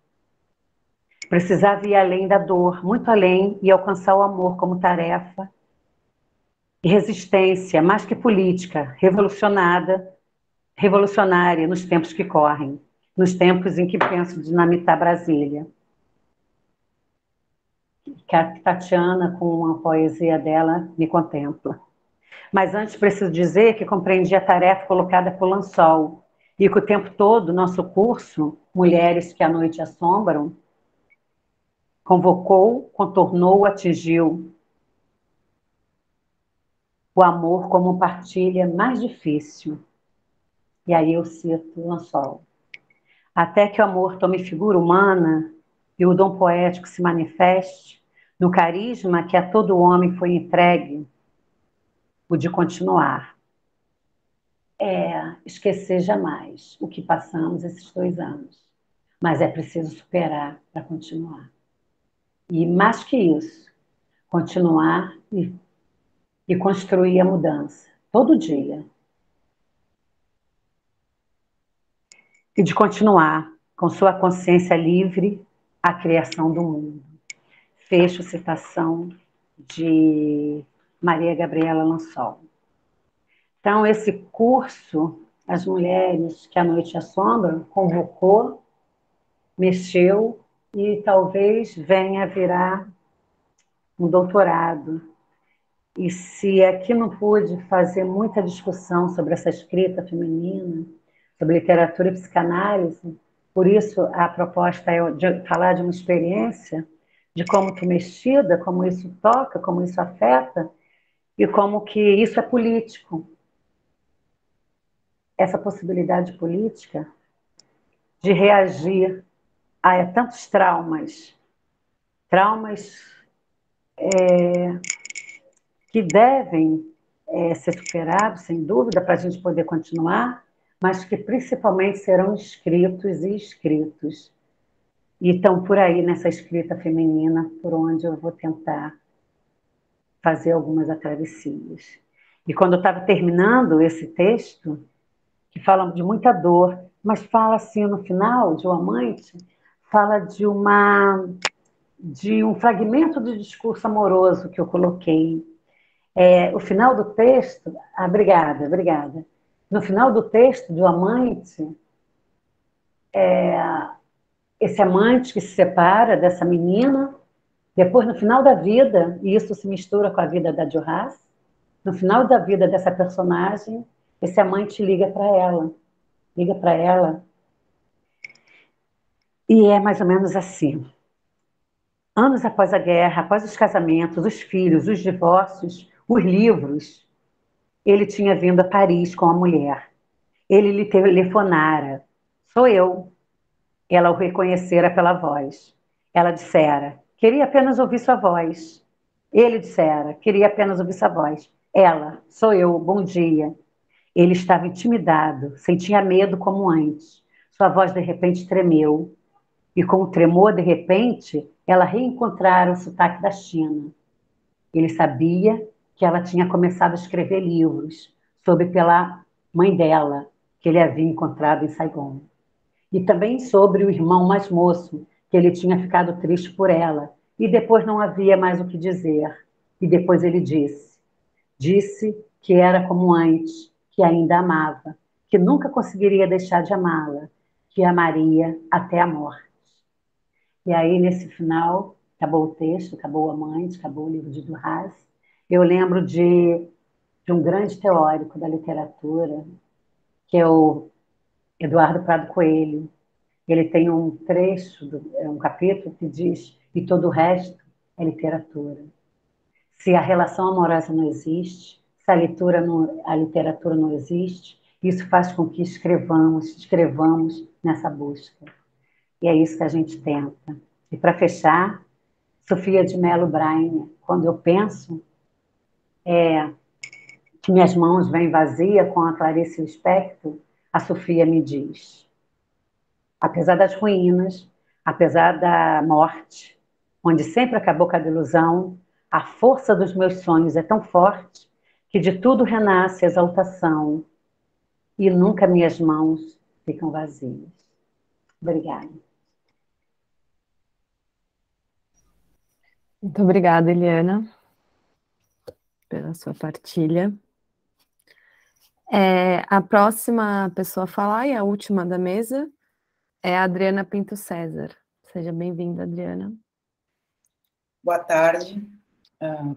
Precisava ir além da dor, muito além, e alcançar o amor como tarefa e resistência, mais que política, revolucionária nos tempos que correm, nos tempos em que penso dinamitar Brasília. Que a Tatiana, com a poesia dela, me contempla. Mas antes preciso dizer que compreendi a tarefa colocada por Lansol e que o tempo todo nosso curso, Mulheres que à Noite Assombram, convocou, contornou, atingiu o amor como partilha mais difícil. E aí eu cito Lansol. Até que o amor tome figura humana e o dom poético se manifeste no carisma que a todo homem foi entregue, o de continuar. Esquecer jamais o que passamos esses 2 anos. Mas é preciso superar para continuar. E mais que isso, continuar e construir a mudança, todo dia. E de continuar com sua consciência livre a criação do mundo. Fecho citação de Maria Gabriela Lansol. Então, esse curso, As Mulheres que à Noite Assombram, convocou, mexeu e talvez venha a virar um doutorado. E se aqui não pude fazer muita discussão sobre essa escrita feminina, sobre literatura e psicanálise, por isso a proposta é de falar de uma experiência, de como tu mexida, como isso toca, como isso afeta, e como que isso é político. Essa possibilidade política de reagir a tantos traumas, que devem ser superados, sem dúvida, para a gente poder continuar, mas que principalmente serão escritos e escritos. E estão por aí nessa escrita feminina, por onde eu vou tentar fazer algumas travessias. E quando eu estava terminando esse texto, que fala de muita dor, mas fala assim no final, de O Amante, fala de um fragmento de discurso amoroso que eu coloquei. O final do texto, obrigada. No final do texto de O Amante, esse amante que se separa dessa menina, depois no final da vida, e isso se mistura com a vida da Juhas, no final da vida dessa personagem, esse amante liga para ela, e é mais ou menos assim. Anos após a guerra, após os casamentos, os filhos, os divórcios, os livros, ele tinha vindo a Paris com a mulher. Ele lhe telefonara. Sou eu. Ela o reconhecera pela voz. Ela dissera, queria apenas ouvir sua voz. Ele dissera, queria apenas ouvir sua voz. Ela, sou eu, bom dia. Ele estava intimidado, sentia medo como antes. Sua voz de repente tremeu. E com o tremor, de repente, ela reencontrara o sotaque da China. Ele sabia que ela tinha começado a escrever livros, soube pela mãe dela, que ele havia encontrado em Saigon. E também sobre o irmão mais moço, que ele tinha ficado triste por ela, e depois não havia mais o que dizer. E depois ele disse que era como antes, que ainda amava, que nunca conseguiria deixar de amá-la, que amaria até a morte. E aí, nesse final, acabou o texto, acabou o amante, acabou o livro de Duras. Eu lembro de um grande teórico da literatura, que é o Eduardo Prado Coelho. Ele tem um trecho, um capítulo que diz: e todo o resto é literatura. Se a relação amorosa não existe, se a literatura não existe, isso faz com que escrevamos nessa busca. E é isso que a gente tenta. E para fechar, Sofia de Mello Braine, quando eu penso que minhas mãos vêm vazias com a Clarice Lispector, a Sofia me diz: apesar das ruínas, apesar da morte, onde sempre acabou com a ilusão, a força dos meus sonhos é tão forte que de tudo renasce a exaltação e nunca minhas mãos ficam vazias. Obrigada. Muito obrigada, Eliana, pela sua partilha. A próxima pessoa a falar, e a última da mesa, é a Adriana Pinto César. Seja bem-vinda, Adriana. Boa tarde.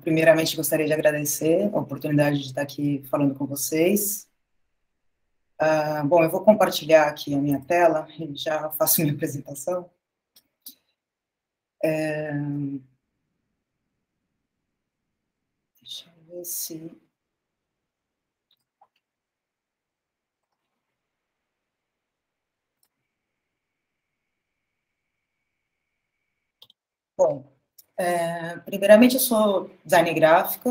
Primeiramente, gostaria de agradecer a oportunidade de estar aqui falando com vocês. Bom, eu vou compartilhar aqui a minha tela e já faço minha apresentação. Deixa eu ver se... Bom, primeiramente eu sou designer gráfica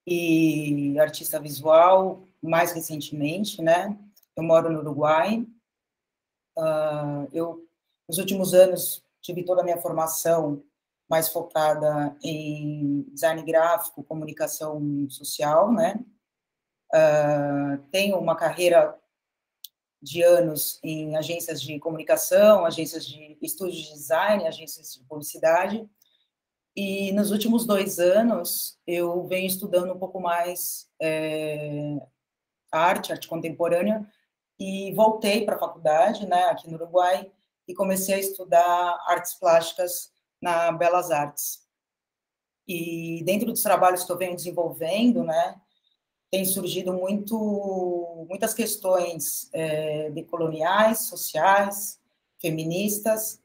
e artista visual, mais recentemente, né? Eu moro no Uruguai. Nos últimos anos, tive toda a minha formação mais focada em design gráfico, comunicação social, né? Tenho uma carreira de anos em agências de comunicação, agências de estúdios de design, agências de publicidade, e nos últimos 2 anos eu venho estudando um pouco mais arte contemporânea, e voltei para a faculdade, né, aqui no Uruguai, e comecei a estudar artes plásticas na Belas Artes. E dentro dos trabalhos que eu venho desenvolvendo, né, tem surgido muitas questões decoloniais, sociais, feministas,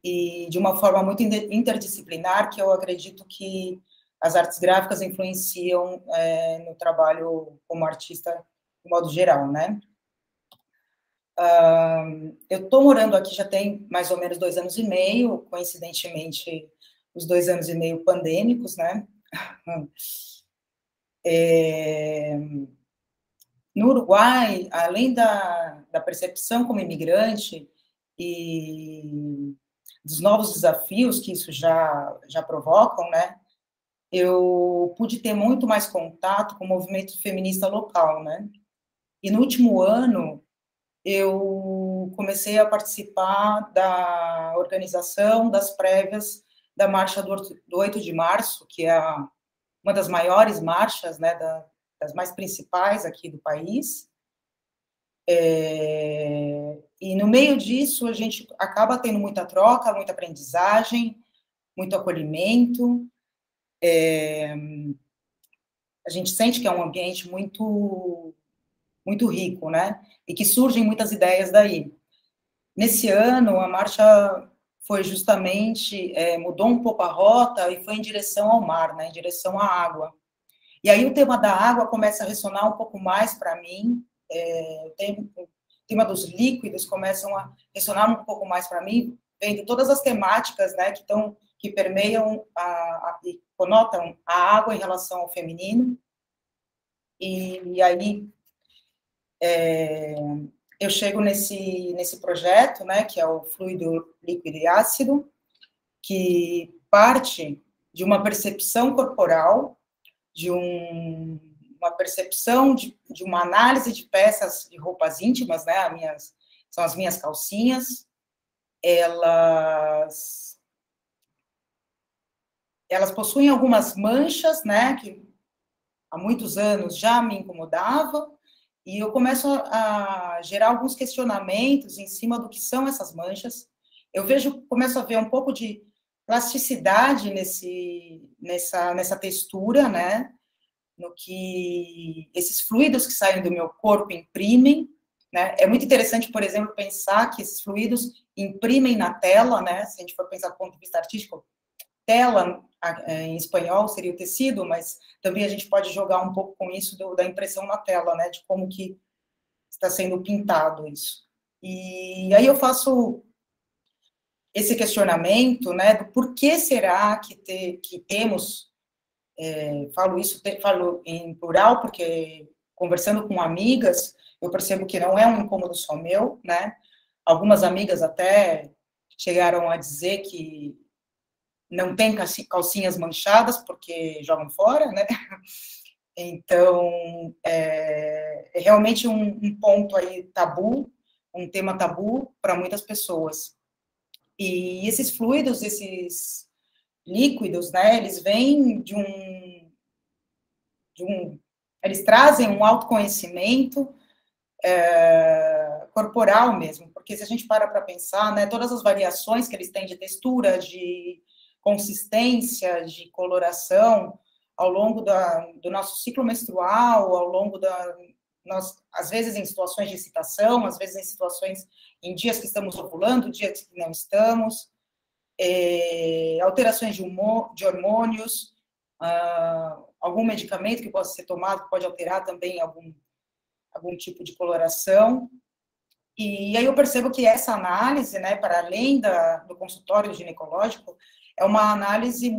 e de uma forma muito interdisciplinar, que eu acredito que as artes gráficas influenciam no trabalho como artista, de modo geral, né? Eu estou morando aqui já tem mais ou menos 2 anos e meio, coincidentemente, os 2 anos e meio pandêmicos, né? No Uruguai, além da percepção como imigrante e dos novos desafios que isso já provocam, né? Eu pude ter muito mais contato com o movimento feminista local, né? E no último ano, eu comecei a participar da organização das prévias da Marcha do 8 de Março, que é uma das maiores marchas, né, das mais principais aqui do país. E no meio disso, a gente acaba tendo muita troca, muita aprendizagem, muito acolhimento. A gente sente que é um ambiente muito, muito rico, né? E que surgem muitas ideias daí. Nesse ano, a marcha foi justamente, mudou um pouco a rota e foi em direção ao mar, né? Em direção à água. E aí o tema da água começa a ressonar um pouco mais para mim, o tema dos líquidos começam a ressonar um pouco mais para mim, vendo todas as temáticas, né, que permeiam e conotam a água em relação ao feminino. E aí eu chego nesse projeto, né, que é o fluido líquido e ácido, que parte de uma percepção corporal, de uma percepção de uma análise de peças de roupas íntimas, né, são as minhas calcinhas, elas possuem algumas manchas, né, que há muitos anos já me incomodavam, e eu começo a gerar alguns questionamentos em cima do que são essas manchas. Começo a ver um pouco de plasticidade nessa textura, né, no que esses fluidos que saem do meu corpo imprimem, né? É muito interessante, por exemplo, pensar que esses fluidos imprimem na tela, né? Se a gente for pensar do ponto de vista artístico, tela, em espanhol, seria o tecido, mas também a gente pode jogar um pouco com isso da impressão na tela, né? De como que está sendo pintado isso. E aí eu faço esse questionamento, né? Do porquê será que temos... falo em plural, porque conversando com amigas, eu percebo que não é um incômodo só meu, né? Algumas amigas até chegaram a dizer que não tem calcinhas manchadas porque jogam fora, né? Então, é realmente um ponto aí tabu, um tema tabu para muitas pessoas. E esses fluidos, esses líquidos, né, eles vêm eles trazem um autoconhecimento corporal mesmo, porque se a gente para pensar, né, todas as variações que eles têm de textura, de consistência, de coloração, ao longo do nosso ciclo menstrual, ao longo às vezes em situações de excitação, às vezes em dias que estamos ovulando, dias que não estamos, alterações de hormônios, algum medicamento que possa ser tomado, que pode alterar também algum tipo de coloração. E aí eu percebo que essa análise, né, para além do consultório ginecológico, é uma análise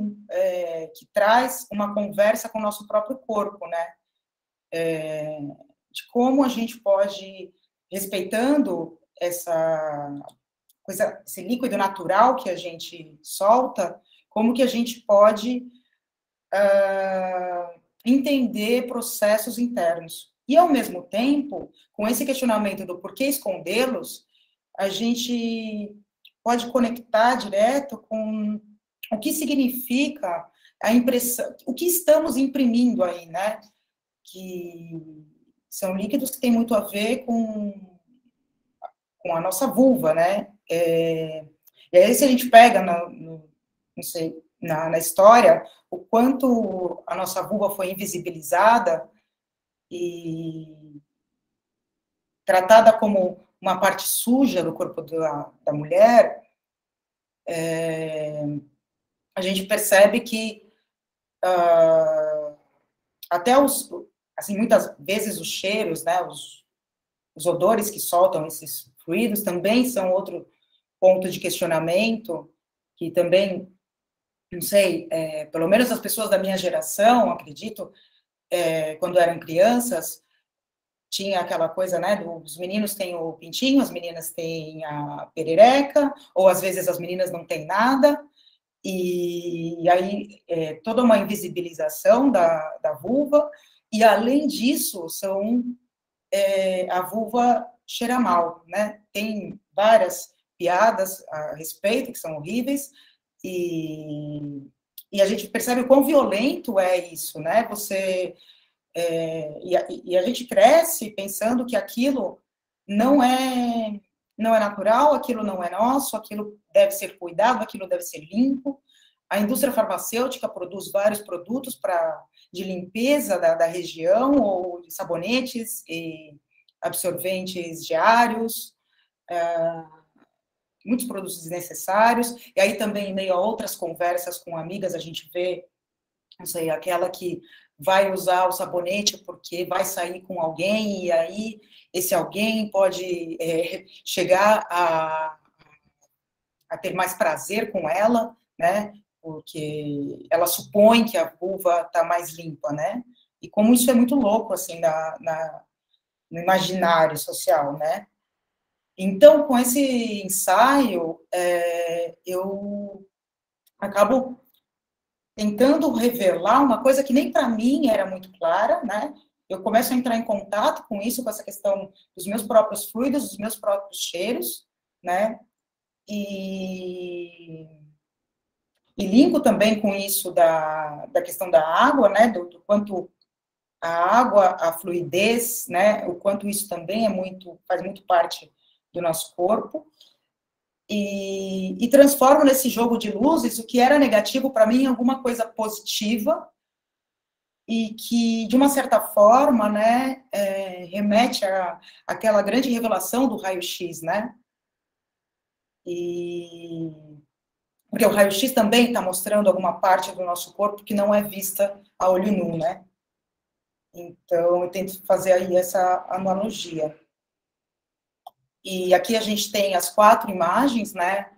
que traz uma conversa com o nosso próprio corpo, né, de como a gente pode, respeitando esse líquido natural que a gente solta, como que a gente pode entender processos internos. E, ao mesmo tempo, com esse questionamento do porquê escondê-los, a gente pode conectar direto com o que significa a impressão, o que estamos imprimindo aí, né? Que são líquidos que têm muito a ver com a nossa vulva, né? E aí, se a gente pega, não sei, na história, o quanto a nossa vulva foi invisibilizada e tratada como uma parte suja do corpo da mulher, a gente percebe que até assim, muitas vezes os cheiros, né, os odores que soltam esses fluidos também são outro ponto de questionamento, que também, não sei, pelo menos as pessoas da minha geração, acredito, quando eram crianças, tinha aquela coisa, né, os meninos têm o pintinho, as meninas têm a perereca, ou às vezes as meninas não têm nada, e aí toda uma invisibilização da vulva, e além disso, a vulva cheira mal, né? Tem várias piadas a respeito, que são horríveis, e a gente percebe o quão violento é isso, né? E a gente cresce pensando que aquilo não é natural, aquilo não é nosso, aquilo deve ser cuidado, aquilo deve ser limpo. A indústria farmacêutica produz vários produtos de limpeza da região, ou de sabonetes e absorventes diários, muitos produtos desnecessários, e aí também, em meio a outras conversas com amigas, a gente vê, não sei, aquela que vai usar o sabonete porque vai sair com alguém, e aí esse alguém pode chegar a ter mais prazer com ela, né, porque ela supõe que a vulva está mais limpa, né, e como isso é muito louco, assim, no imaginário social, né. Então, com esse ensaio, eu acabo tentando revelar uma coisa que nem para mim era muito clara, né? Eu começo a entrar em contato com isso, com essa questão dos meus próprios fluidos, dos meus próprios cheiros, né? E linko também com isso da questão da água, né? Do quanto a água, a fluidez, né? O quanto isso também faz muito parte do nosso corpo. E transformo nesse jogo de luzes o que era negativo para mim em alguma coisa positiva, e que, de uma certa forma, né, remete àquela grande revelação do raio-x, né? Porque o raio-x também está mostrando alguma parte do nosso corpo que não é vista a olho nu, né? Então, eu tento fazer aí essa analogia. E aqui a gente tem as 4 imagens, né,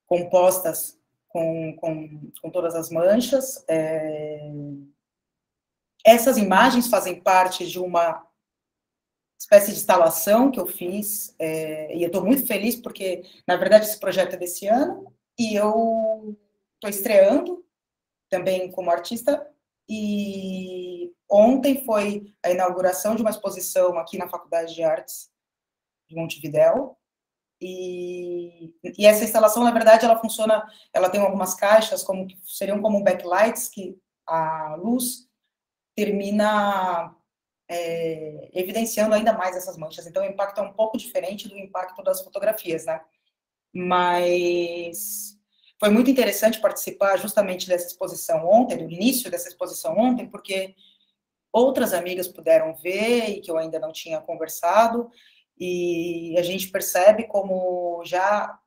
compostas com todas as manchas. Essas imagens fazem parte de uma espécie de instalação que eu fiz, e eu estou muito feliz porque, na verdade, esse projeto é desse ano, e eu estou estreando também como artista, e ontem foi a inauguração de uma exposição aqui na Faculdade de Artes de Montevidéu, e essa instalação, na verdade, ela funciona, ela tem algumas caixas que seriam como backlights, que a luz termina evidenciando ainda mais essas manchas. Então, o impacto é um pouco diferente do impacto das fotografias, né? Mas foi muito interessante participar justamente dessa exposição ontem, do início dessa exposição ontem, porque outras amigas puderam ver e que eu ainda não tinha conversado, e a gente percebe como já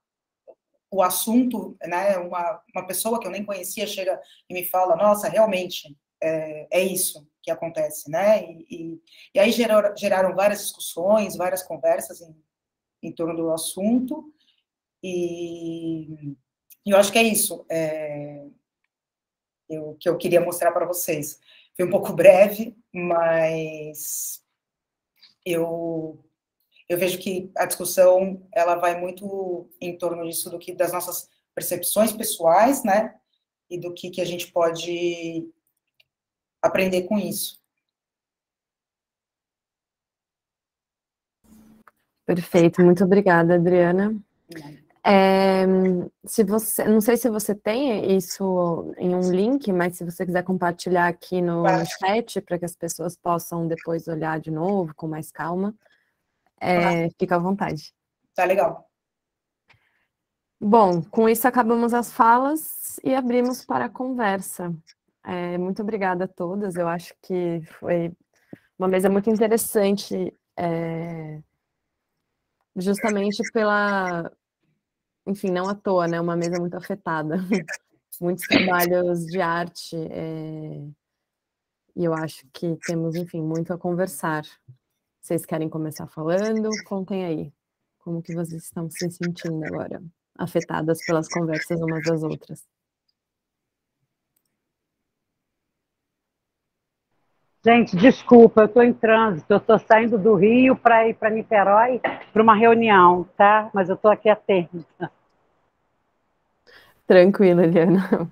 o assunto, né, uma pessoa que eu nem conhecia chega e me fala, nossa, realmente, é isso que acontece, né, e aí geraram várias discussões, várias conversas em torno do assunto, e eu acho que é isso que eu queria mostrar para vocês. Foi um pouco breve, mas eu vejo que a discussão, ela vai muito em torno disso, das nossas percepções pessoais, né, e do que a gente pode aprender com isso. Perfeito, muito obrigada, Adriana. Não sei se você tem isso em um link, mas se você quiser compartilhar aqui no chat, para que as pessoas possam depois olhar de novo, com mais calma, fica à vontade. Tá legal. Bom, com isso acabamos as falas e abrimos para a conversa. Muito obrigada a todas, eu acho que foi uma mesa muito interessante, justamente pela, enfim, não à toa, né, uma mesa muito afetada, muitos trabalhos de arte, e eu acho que temos, enfim, muito a conversar. Vocês querem começar falando? Contem aí, como que vocês estão se sentindo agora, afetadas pelas conversas umas das outras. Gente, desculpa, eu estou em trânsito, eu estou saindo do Rio para ir para Niterói para uma reunião, tá? Mas eu estou aqui atenta. Tranquilo, Eliana.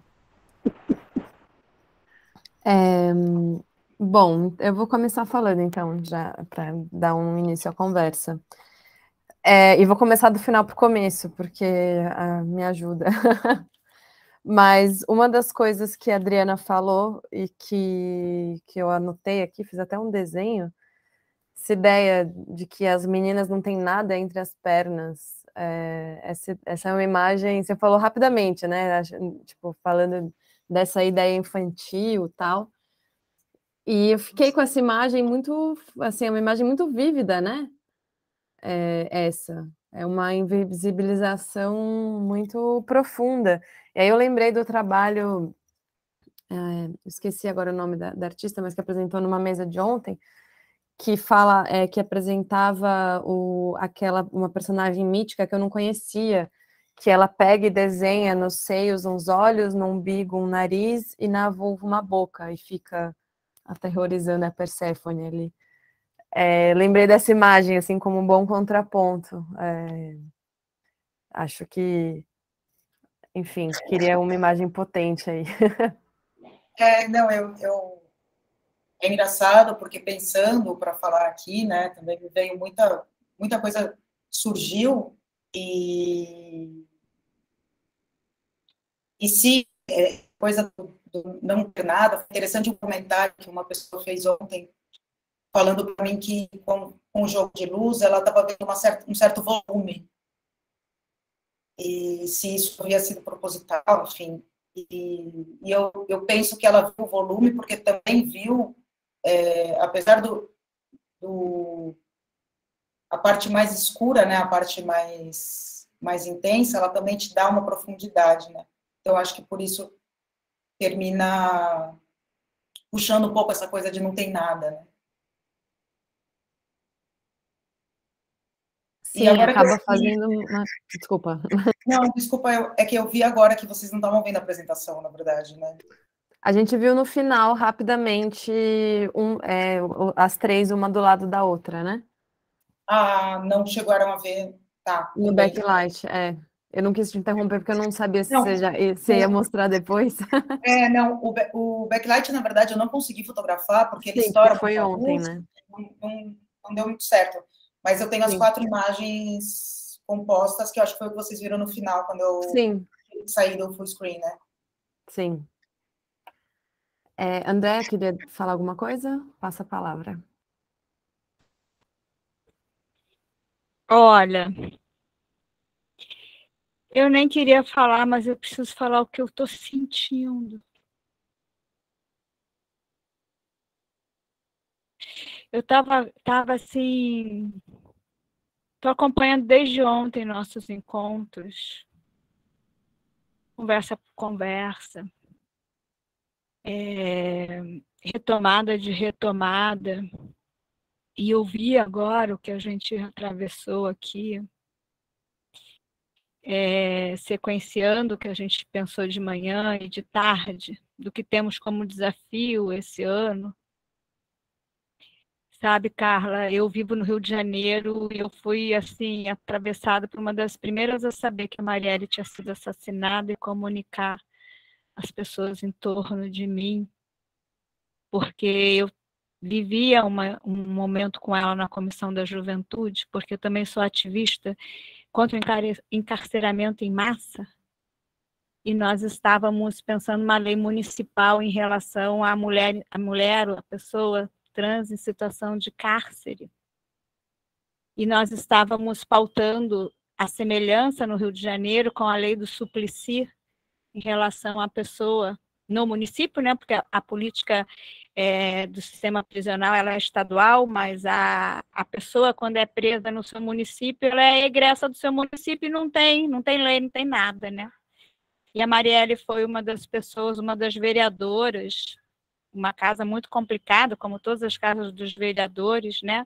Bom, eu vou começar falando então, já para dar um início à conversa. E vou começar do final para o começo, porque me ajuda. Mas uma das coisas que a Adriana falou e que eu anotei aqui, fiz até um desenho, essa ideia de que as meninas não têm nada entre as pernas. Essa é uma imagem, você falou rapidamente, né? Tipo, falando dessa ideia infantil e tal. E eu fiquei com essa imagem muito, assim, é uma imagem muito vívida, né? Essa. É uma invisibilização muito profunda. E aí eu lembrei do trabalho, esqueci agora o nome da artista, mas que apresentou numa mesa de ontem, que fala, que apresentava uma personagem mítica que eu não conhecia, que ela pega e desenha nos seios uns olhos, no umbigo um nariz e na vulva uma boca, e fica aterrorizando a Perséfone ali. Lembrei dessa imagem, assim, como um bom contraponto. Acho que, enfim, queria uma imagem potente aí. Não, é engraçado, porque pensando para falar aqui, né, também me veio muita coisa surgiu, e se coisa do não ter nada, foi interessante um comentário que uma pessoa fez ontem, falando para mim que com o jogo de luz ela estava vendo um certo volume, e se isso havia sido proposital, enfim. E eu penso que ela viu o volume porque também viu, apesar a parte mais escura, né, a parte mais intensa, ela também te dá uma profundidade, né? Então, acho que por isso termina puxando um pouco essa coisa de não tem nada, né? Sim, acaba fazendo uma... Desculpa. Não, desculpa, é que eu vi agora que vocês não estavam vendo a apresentação, na verdade, né? A gente viu no final, rapidamente, as três, uma do lado da outra, né? Não chegaram a ver, tá. No backlight, Eu não quis te interromper, porque eu não sabia se você ia mostrar depois. Não, o backlight, na verdade, eu não consegui fotografar, porque ele Sim, estoura foi muito ontem, luz, né? não deu muito certo. Mas eu tenho as Sim. 4 imagens compostas, que eu acho que foi o que vocês viram no final, quando eu saí do full screen, né? Sim. André, queria falar alguma coisa? Passa a palavra. Olha, eu nem queria falar, mas eu preciso falar o que eu estou sentindo. Eu estava assim, estou acompanhando desde ontem nossos encontros, conversa por conversa, retomada de retomada, e eu vi agora o que a gente atravessou aqui, sequenciando o que a gente pensou de manhã e de tarde, do que temos como desafio esse ano. Sabe, Carla, eu vivo no Rio de Janeiro e eu fui, assim, atravessada por uma das primeiras a saber que a Marielle tinha sido assassinada e comunicar às pessoas em torno de mim, porque eu vivia um momento com ela na Comissão da Juventude, porque eu também sou ativista contra o encarceramento em massa, e nós estávamos pensando uma lei municipal em relação à mulher, a pessoa trans em situação de cárcere. E nós estávamos pautando a semelhança no Rio de Janeiro com a lei do Suplicy em relação à pessoa no município, né? Porque a política do sistema prisional ela é estadual, mas a pessoa, quando é presa no seu município, ela é egressa do seu município e não tem lei, não tem nada, né? E a Marielle foi uma das pessoas, uma das vereadoras, uma casa muito complicada, como todas as casas dos vereadores, né?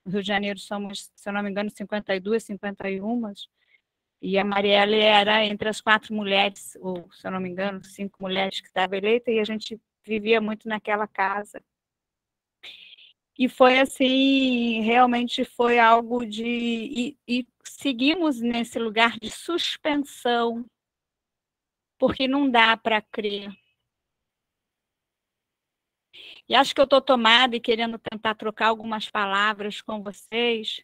No Rio de Janeiro somos, se eu não me engano, 52, 51, e a Marielle era entre as 4 mulheres, ou, se eu não me engano, 5 mulheres que estavam eleitas, e a gente vivia muito naquela casa. E foi assim, realmente foi algo de... E seguimos nesse lugar de suspensão, porque não dá para crer. E acho que eu estou tomada e querendo tentar trocar algumas palavras com vocês,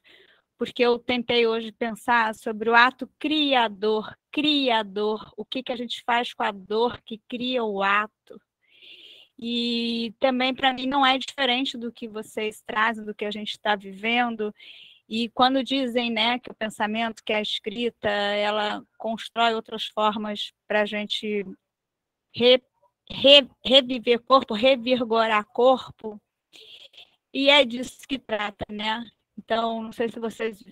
porque eu tentei hoje pensar sobre o ato criador, o que a gente faz com a dor que cria o ato. E também, para mim, não é diferente do que vocês trazem, do que a gente está vivendo. E quando dizem, né, que o pensamento, que a escrita, ela constrói outras formas para a gente reviver corpo, revigorar corpo, e é disso que trata, né? Então, não sei se vocês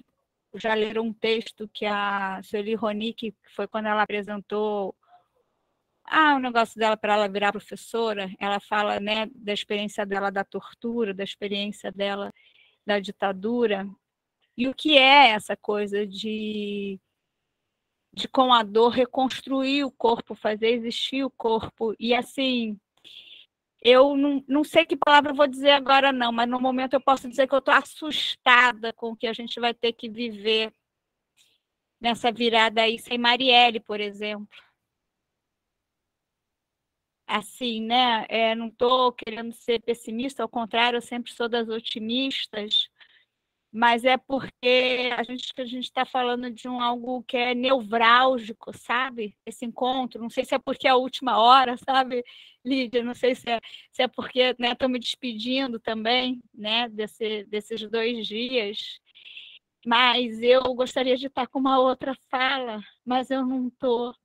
já leram um texto que a Sueli Ronick, que foi quando ela apresentou o negócio dela para ela virar professora, ela fala, né, da experiência dela da tortura, da experiência dela da ditadura, e o que é essa coisa de com a dor reconstruir o corpo, fazer existir o corpo, e assim, eu não sei que palavra eu vou dizer agora não, mas no momento eu posso dizer que eu estou assustada com o que a gente vai ter que viver nessa virada aí sem Marielle, por exemplo. Assim, né? Não estou querendo ser pessimista, ao contrário, eu sempre sou das otimistas, mas é porque a gente está falando de algo que é nevrálgico, sabe? Esse encontro, não sei se é porque é a última hora, sabe, Lídia? Não sei se é porque, né, estou me despedindo também, né, desses 2 dias, mas eu gostaria de estar com uma outra fala, mas eu não estou,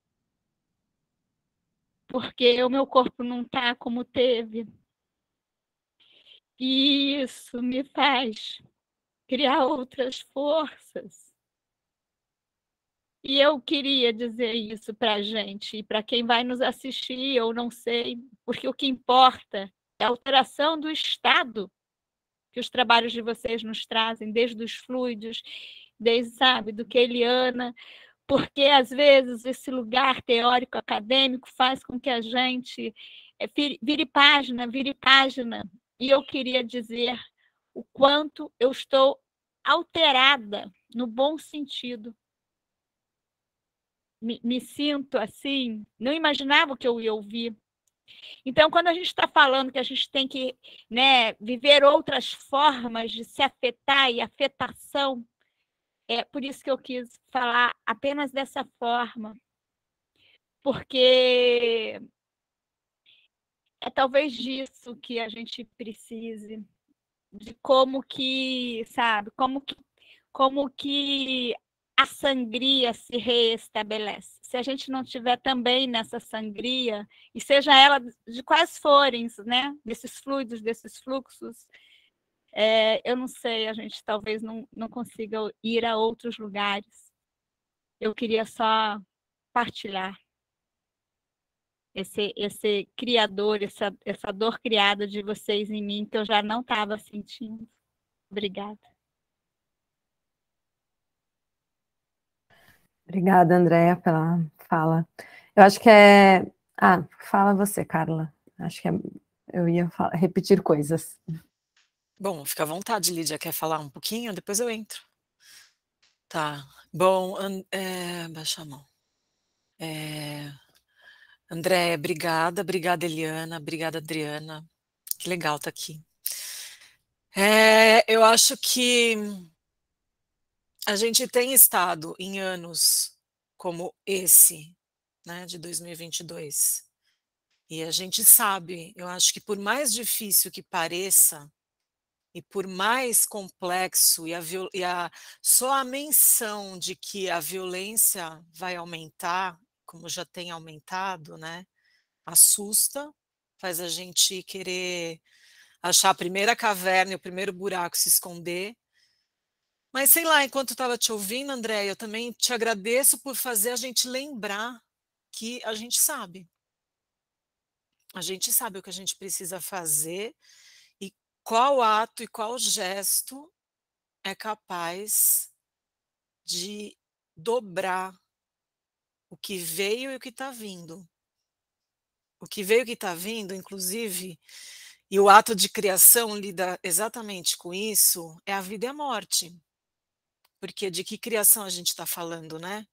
porque o meu corpo não está como teve. E isso me faz criar outras forças. E eu queria dizer isso para a gente, e para quem vai nos assistir, eu não sei, porque o que importa é a alteração do estado que os trabalhos de vocês nos trazem, desde os fluidos, desde, sabe, do Keiliana, porque, às vezes, esse lugar teórico, acadêmico, faz com que a gente vire página, e eu queria dizer o quanto eu estou alterada, no bom sentido. Me sinto assim, não imaginava o que eu ia ouvir. Então, quando a gente está falando que a gente tem que, né, viver outras formas de se afetar e afetação, é por isso que eu quis falar apenas dessa forma, porque é talvez disso que a gente precise, de como que, sabe, como que a sangria se reestabelece. Se a gente não tiver também nessa sangria, e seja ela de quais forem, né, desses fluidos, desses fluxos, eu não sei, a gente talvez não consiga ir a outros lugares. Eu queria só partilhar esse criador, essa dor criada de vocês em mim, que eu já não estava sentindo. Obrigada. Obrigada, Andréa, pela fala. Eu acho que fala você, Carla. Acho que eu ia repetir coisas. Bom, fica à vontade, Lídia. Quer falar um pouquinho? Depois eu entro. Tá. Bom, baixa a mão. Andréa, obrigada. Obrigada, Eliana. Obrigada, Adriana. Que legal estar aqui. Eu acho que a gente tem estado em anos como esse, né, de 2022. E a gente sabe, eu acho que por mais difícil que pareça, E por mais complexo, só a menção de que a violência vai aumentar, como já tem aumentado, né, assusta, faz a gente querer achar a primeira caverna e o primeiro buraco se esconder. Mas sei lá, enquanto estava te ouvindo, André, eu também te agradeço por fazer a gente lembrar que a gente sabe. A gente sabe o que a gente precisa fazer e qual ato e qual gesto é capaz de dobrar o que veio e o que está vindo. O que veio e o que está vindo, inclusive, e o ato de criação lida exatamente com isso, é a vida e a morte. Porque de que criação a gente está falando, né?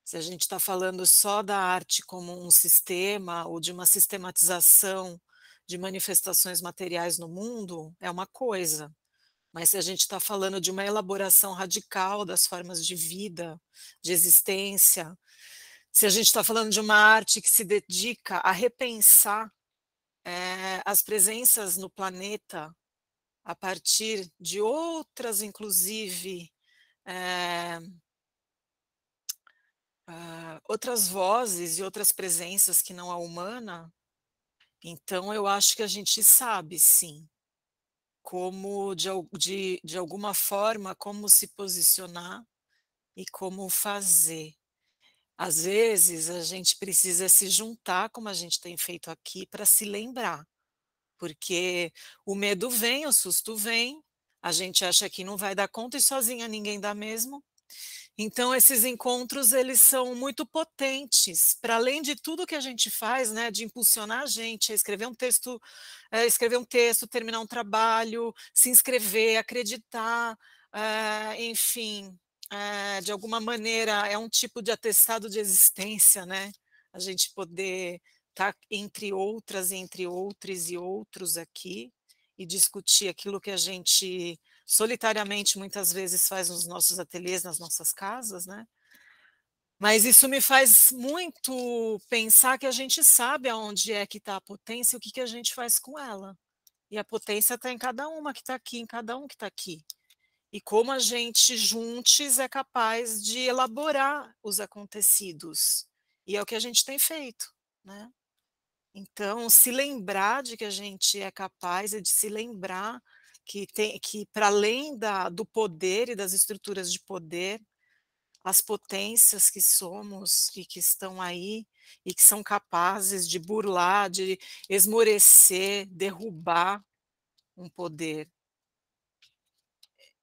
Se a gente está falando só da arte como um sistema ou de uma sistematização de manifestações materiais no mundo, é uma coisa. Mas se a gente está falando de uma elaboração radical das formas de vida, de existência, se a gente está falando de uma arte que se dedica a repensar as presenças no planeta a partir de outras, inclusive, outras vozes e outras presenças que não a humana, então eu acho que a gente sabe, sim, como, de alguma forma, como se posicionar e como fazer. Às vezes, a gente precisa se juntar, como a gente tem feito aqui, para se lembrar, porque o medo vem, o susto vem, a gente acha que não vai dar conta e sozinha ninguém dá mesmo. Então, esses encontros, eles são muito potentes, para além de tudo que a gente faz, né, de impulsionar a gente a escrever um texto, terminar um trabalho, se inscrever, acreditar, enfim, de alguma maneira é um tipo de atestado de existência, né, a gente poder estar entre outras, entre outros e outros aqui, e discutir aquilo que a gente solitariamente muitas vezes faz nos nossos ateliês, nas nossas casas, né? Mas isso me faz muito pensar que a gente sabe aonde é que está a potência e o que a gente faz com ela. E a potência está em cada uma que está aqui, em cada um que está aqui. E como a gente juntos é capaz de elaborar os acontecidos. E é o que a gente tem feito, né? Então, se lembrar de que a gente é capaz e de se lembrar que para além do poder e das estruturas de poder, as potências que somos e que estão aí e que são capazes de burlar, de esmorecer, derrubar um poder.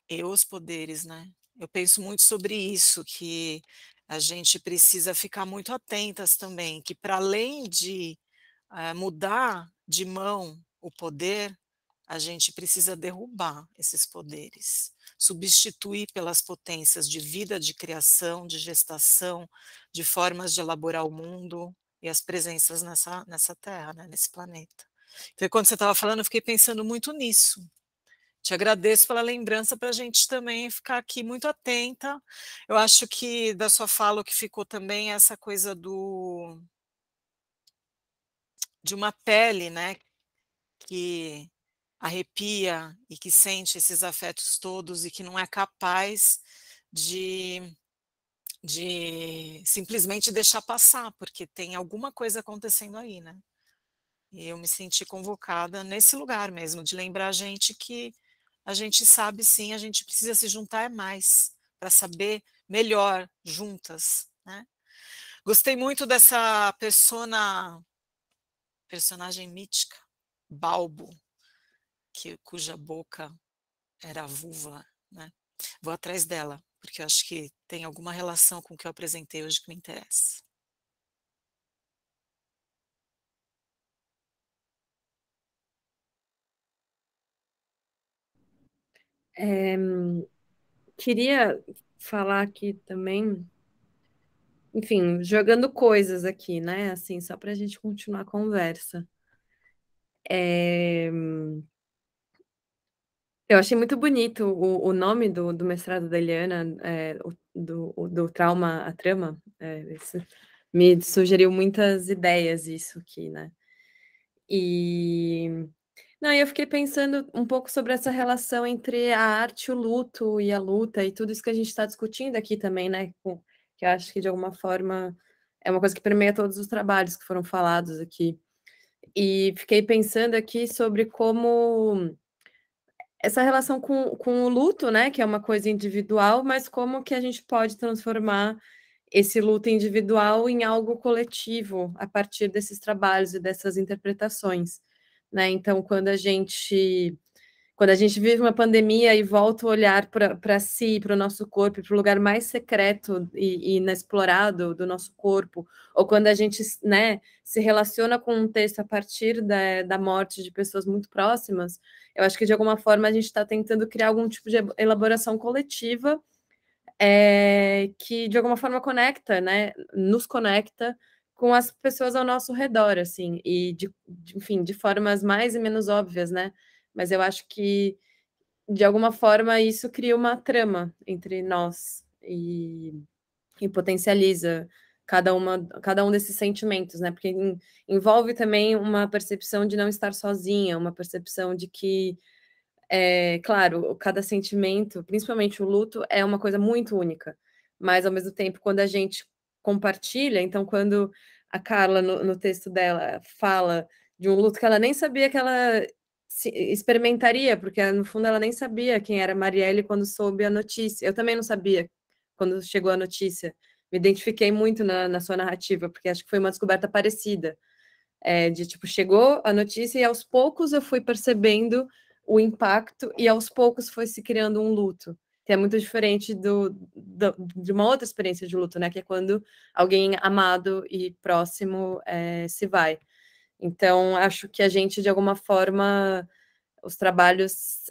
E os poderes, né? Eu penso muito sobre isso, que a gente precisa ficar muito atentas também, que para além de mudar de mão o poder, a gente precisa derrubar esses poderes, substituir pelas potências de vida, de criação, de gestação, de formas de elaborar o mundo e as presenças nessa Terra, né, nesse planeta. Então, quando você estava falando, eu fiquei pensando muito nisso. Te agradeço pela lembrança para a gente também ficar aqui muito atenta. Eu acho que da sua fala o que ficou também é essa coisa de uma pele, né, que arrepia e que sente esses afetos todos e que não é capaz de simplesmente deixar passar, porque tem alguma coisa acontecendo aí, né? E eu me senti convocada nesse lugar mesmo, de lembrar a gente que a gente sabe sim, a gente precisa se juntar mais, para saber melhor juntas, né? Gostei muito dessa personagem mítica, Balbo, cuja boca era a vulva, né? Vou atrás dela, porque eu acho que tem alguma relação com o que eu apresentei hoje que me interessa. Queria falar aqui também, enfim, jogando coisas aqui, né? Assim, só para a gente continuar a conversa. Eu achei muito bonito o nome do mestrado da Eliana, do Trauma à Trama. Me sugeriu muitas ideias isso aqui, né? E Não, e eu fiquei pensando um pouco sobre essa relação entre a arte, o luto e a luta, e tudo isso que a gente está discutindo aqui também, né? Que eu acho que, de alguma forma, é uma coisa que permeia todos os trabalhos que foram falados aqui. E fiquei pensando aqui sobre como essa relação com o luto, né? Que é uma coisa individual, mas como que a gente pode transformar esse luto individual em algo coletivo a partir desses trabalhos e dessas interpretações, né? Então, quando a gente vive uma pandemia e volta o olhar para si, para o nosso corpo, para o lugar mais secreto e inexplorado do nosso corpo, ou quando a gente, né, se relaciona com um texto a partir da morte de pessoas muito próximas, eu acho que de alguma forma a gente está tentando criar algum tipo de elaboração coletiva que de alguma forma conecta, né, nos conecta com as pessoas ao nosso redor, assim, e enfim, de formas mais e menos óbvias, né? Mas eu acho que de alguma forma isso cria uma trama entre nós e potencializa cada um desses sentimentos, né? Porque envolve também uma percepção de não estar sozinha, uma percepção de que claro, cada sentimento, principalmente o luto, é uma coisa muito única, mas ao mesmo tempo, quando a gente compartilha, então quando a Carla, no texto dela, fala de um luto que ela nem sabia que ela experimentaria, porque no fundo ela nem sabia quem era Marielle quando soube a notícia. Eu também não sabia quando chegou a notícia. Me identifiquei muito na sua narrativa, porque acho que foi uma descoberta parecida. De tipo, chegou a notícia e aos poucos eu fui percebendo o impacto e aos poucos foi se criando um luto, que é muito diferente de uma outra experiência de luto, né? Que é quando alguém amado e próximo se vai. Então, acho que a gente, de alguma forma, os trabalhos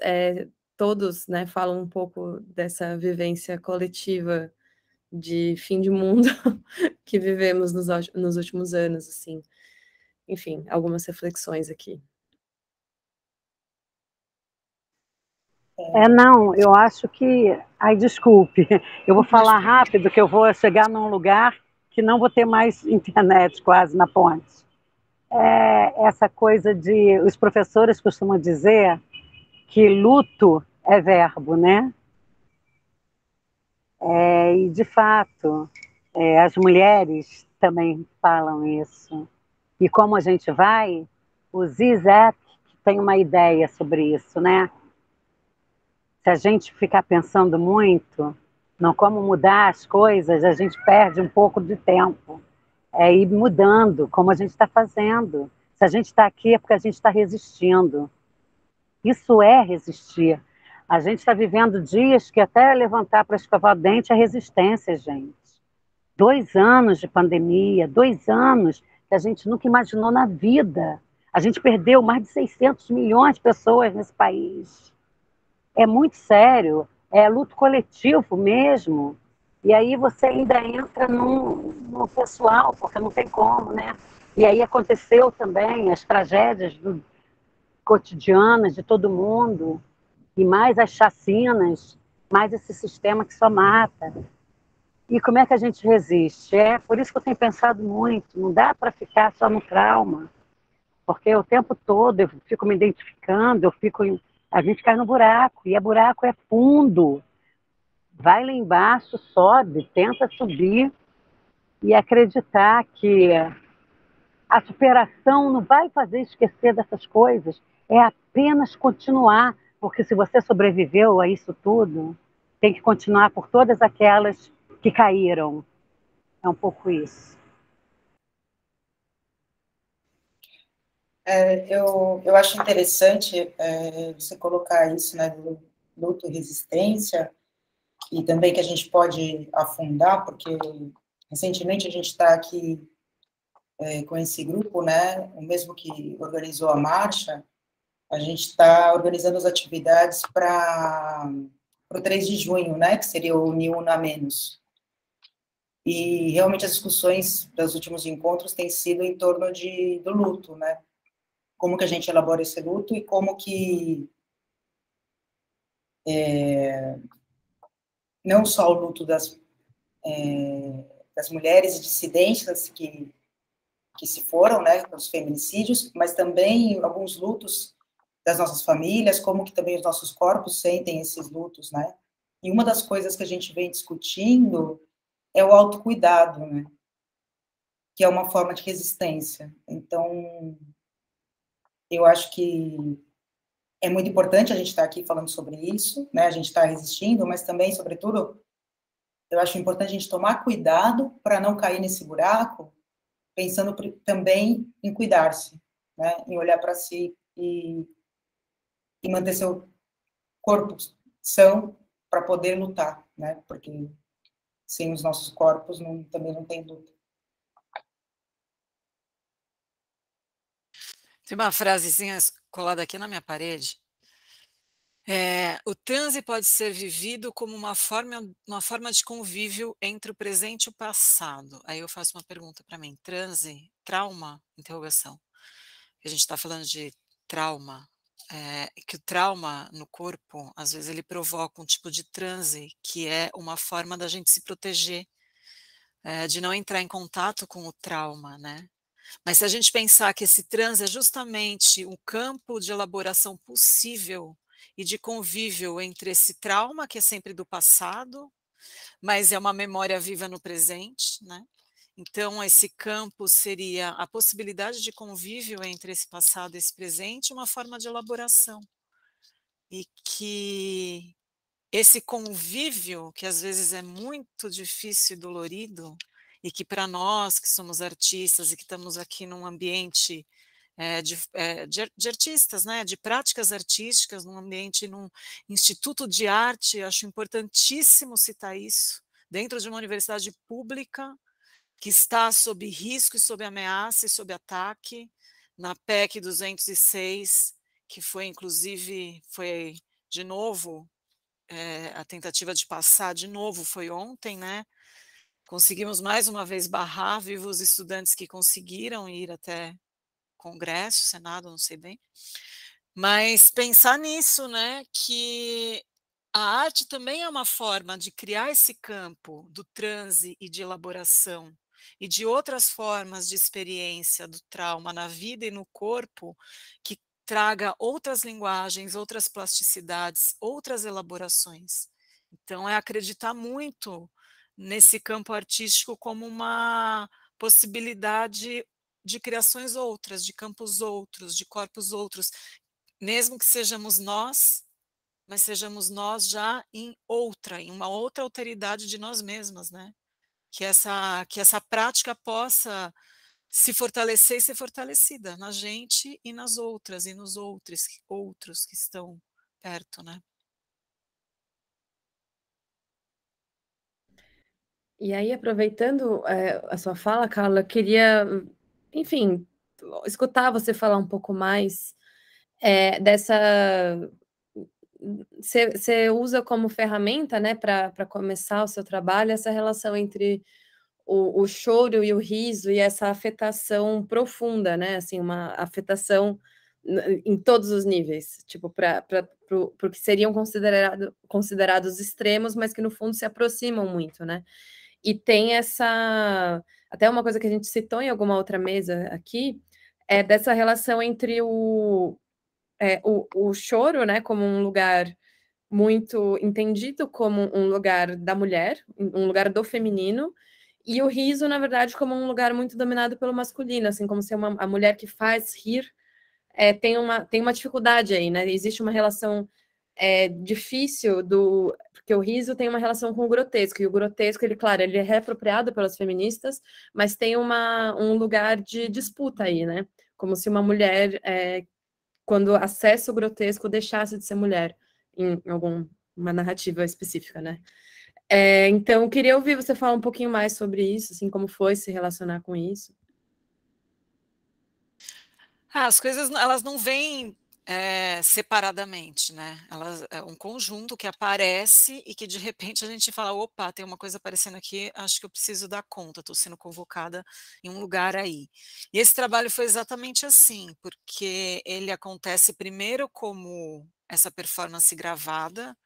todos, né, falam um pouco dessa vivência coletiva de fim de mundo que vivemos nos últimos anos, assim. Enfim, algumas reflexões aqui. Não, eu acho que... Ai, desculpe, eu vou falar rápido, que eu vou chegar num lugar que não vou ter mais internet quase na ponte. Essa coisa de... Os professores costumam dizer que luto é verbo, né? E, de fato, as mulheres também falam isso. E como a gente vai, o Zizek tem uma ideia sobre isso, né? Se a gente ficar pensando muito no como mudar as coisas, a gente perde um pouco de tempo. Ir mudando, como a gente está fazendo. Se a gente está aqui é porque a gente está resistindo. Isso é resistir. A gente está vivendo dias que até levantar para escovar o dente é resistência, gente. 2 anos de pandemia, 2 anos que a gente nunca imaginou na vida. A gente perdeu mais de 600 milhões de pessoas nesse país. É muito sério, é luto coletivo mesmo. E aí você ainda entra no pessoal, porque não tem como, né? E aí aconteceu também as tragédias cotidianas de todo mundo, e mais as chacinas, mais esse sistema que só mata. E como é que a gente resiste? Por isso que eu tenho pensado muito, não dá para ficar só no trauma, porque o tempo todo eu fico me identificando, a gente cai no buraco, e o buraco é fundo. Vai lá embaixo, sobe, tenta subir e acreditar que a superação não vai fazer esquecer dessas coisas, é apenas continuar, porque se você sobreviveu a isso tudo, tem que continuar por todas aquelas que caíram. É um pouco isso. Eu acho interessante você colocar isso, né, do luto e resistência, e também que a gente pode afundar, porque recentemente a gente está aqui com esse grupo, né, o mesmo que organizou a marcha, a gente está organizando as atividades para o 3 de junho, né, que seria o Ni Una Menos. E realmente as discussões dos últimos encontros têm sido em torno do luto, né? Como que a gente elabora esse luto e como que não só o luto das mulheres dissidentes que se foram, né, os feminicídios, mas também alguns lutos das nossas famílias, como que também os nossos corpos sentem esses lutos, né? E uma das coisas que a gente vem discutindo é o autocuidado, né? Que é uma forma de resistência. Então, eu acho que é muito importante a gente estar aqui falando sobre isso, né? A gente está resistindo, mas também, sobretudo, eu acho importante a gente tomar cuidado para não cair nesse buraco, pensando também em cuidar-se, né? Em olhar para si e manter seu corpo são para poder lutar, né? Porque sem os nossos corpos também não tem luta. Tem uma frasezinha colada aqui na minha parede. O transe pode ser vivido como uma forma de convívio entre o presente e o passado. Aí eu faço uma pergunta para mim: transe, trauma? Interrogação. A gente está falando de trauma, que o trauma no corpo, às vezes, ele provoca um tipo de transe, que é uma forma da gente se proteger, de não entrar em contato com o trauma, né? Mas se a gente pensar que esse transe é justamente o campo de elaboração possível e de convívio entre esse trauma, que é sempre do passado, mas é uma memória viva no presente, né? Então, esse campo seria a possibilidade de convívio entre esse passado e esse presente, uma forma de elaboração. E que esse convívio, que às vezes é muito difícil e dolorido, e que para nós que somos artistas e que estamos aqui num ambiente de artistas, né, de práticas artísticas, num ambiente, num instituto de arte, acho importantíssimo citar isso, dentro de uma universidade pública, que está sob risco e sob ameaça e sob ataque, na PEC 206, que foi, inclusive, foi de novo, a tentativa de passar de novo foi ontem, né? Conseguimos mais uma vez barrar, viva os estudantes que conseguiram ir até Congresso, Senado, não sei bem, mas pensar nisso, né, que a arte também é uma forma de criar esse campo do transe e de elaboração, e de outras formas de experiência do trauma na vida e no corpo, que traga outras linguagens, outras plasticidades, outras elaborações. Então, é acreditar muito nesse campo artístico como uma possibilidade de criações outras, de campos outros, de corpos outros, mesmo que sejamos nós, mas sejamos nós já em uma outra alteridade de nós mesmas, né? Que essa prática possa se fortalecer e ser fortalecida na gente e nas outras, e nos outros que estão perto, né? E aí, aproveitando a sua fala, Carla, eu queria, enfim, escutar você falar um pouco mais dessa. Você usa como ferramenta, né, para começar o seu trabalho, essa relação entre o choro e o riso e essa afetação profunda, né, assim, uma afetação em todos os níveis, tipo, para o que seriam considerados extremos, mas que no fundo se aproximam muito, né? E tem essa. Até uma coisa que a gente citou em alguma outra mesa aqui, é dessa relação entre o choro, né, como um lugar muito entendido como um lugar da mulher, um lugar do feminino, e o riso, na verdade, como um lugar muito dominado pelo masculino, assim, como se a mulher que faz rir tem uma dificuldade aí, né? Existe uma relação difícil porque o riso tem uma relação com o grotesco, e o grotesco, ele, claro, ele é reapropriado pelas feministas, mas tem um lugar de disputa aí, né? Como se uma mulher, quando acessa o grotesco, deixasse de ser mulher, em alguma narrativa específica, né? Então, eu queria ouvir você falar um pouquinho mais sobre isso, assim, como foi se relacionar com isso. As coisas, elas não vêm separadamente, né? Elas é um conjunto que aparece e que de repente a gente fala, opa, tem uma coisa aparecendo aqui, acho que eu preciso dar conta, estou sendo convocada em um lugar aí. E esse trabalho foi exatamente assim, porque ele acontece primeiro como essa performance gravada,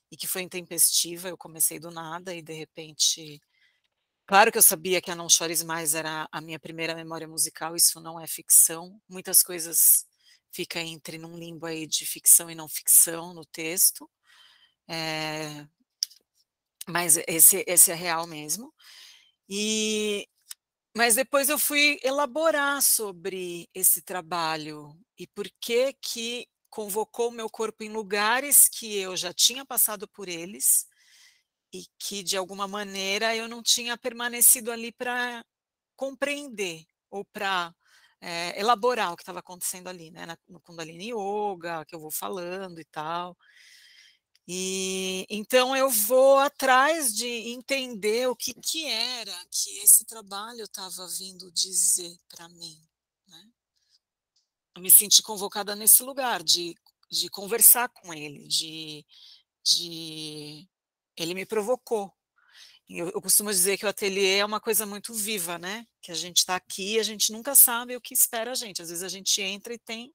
e que foi intempestiva, eu comecei do nada e de repente... Claro que eu sabia que a Não Chores Mais era a minha primeira memória musical, isso não é ficção. Muitas coisas fica entre num limbo aí de ficção e não ficção no texto, mas esse é real mesmo. Mas depois eu fui elaborar sobre esse trabalho e por que convocou o meu corpo em lugares que eu já tinha passado por eles e que, de alguma maneira, eu não tinha permanecido ali para compreender ou para elaborar o que estava acontecendo ali, né, no Kundalini Yoga, que eu vou falando e tal. E então eu vou atrás de entender o que era que esse trabalho estava vindo dizer para mim, né? Eu me senti convocada nesse lugar de conversar com ele, ele me provocou. Eu costumo dizer que o ateliê é uma coisa muito viva, né? Que a gente está aqui e a gente nunca sabe o que espera a gente. Às vezes a gente entra e tem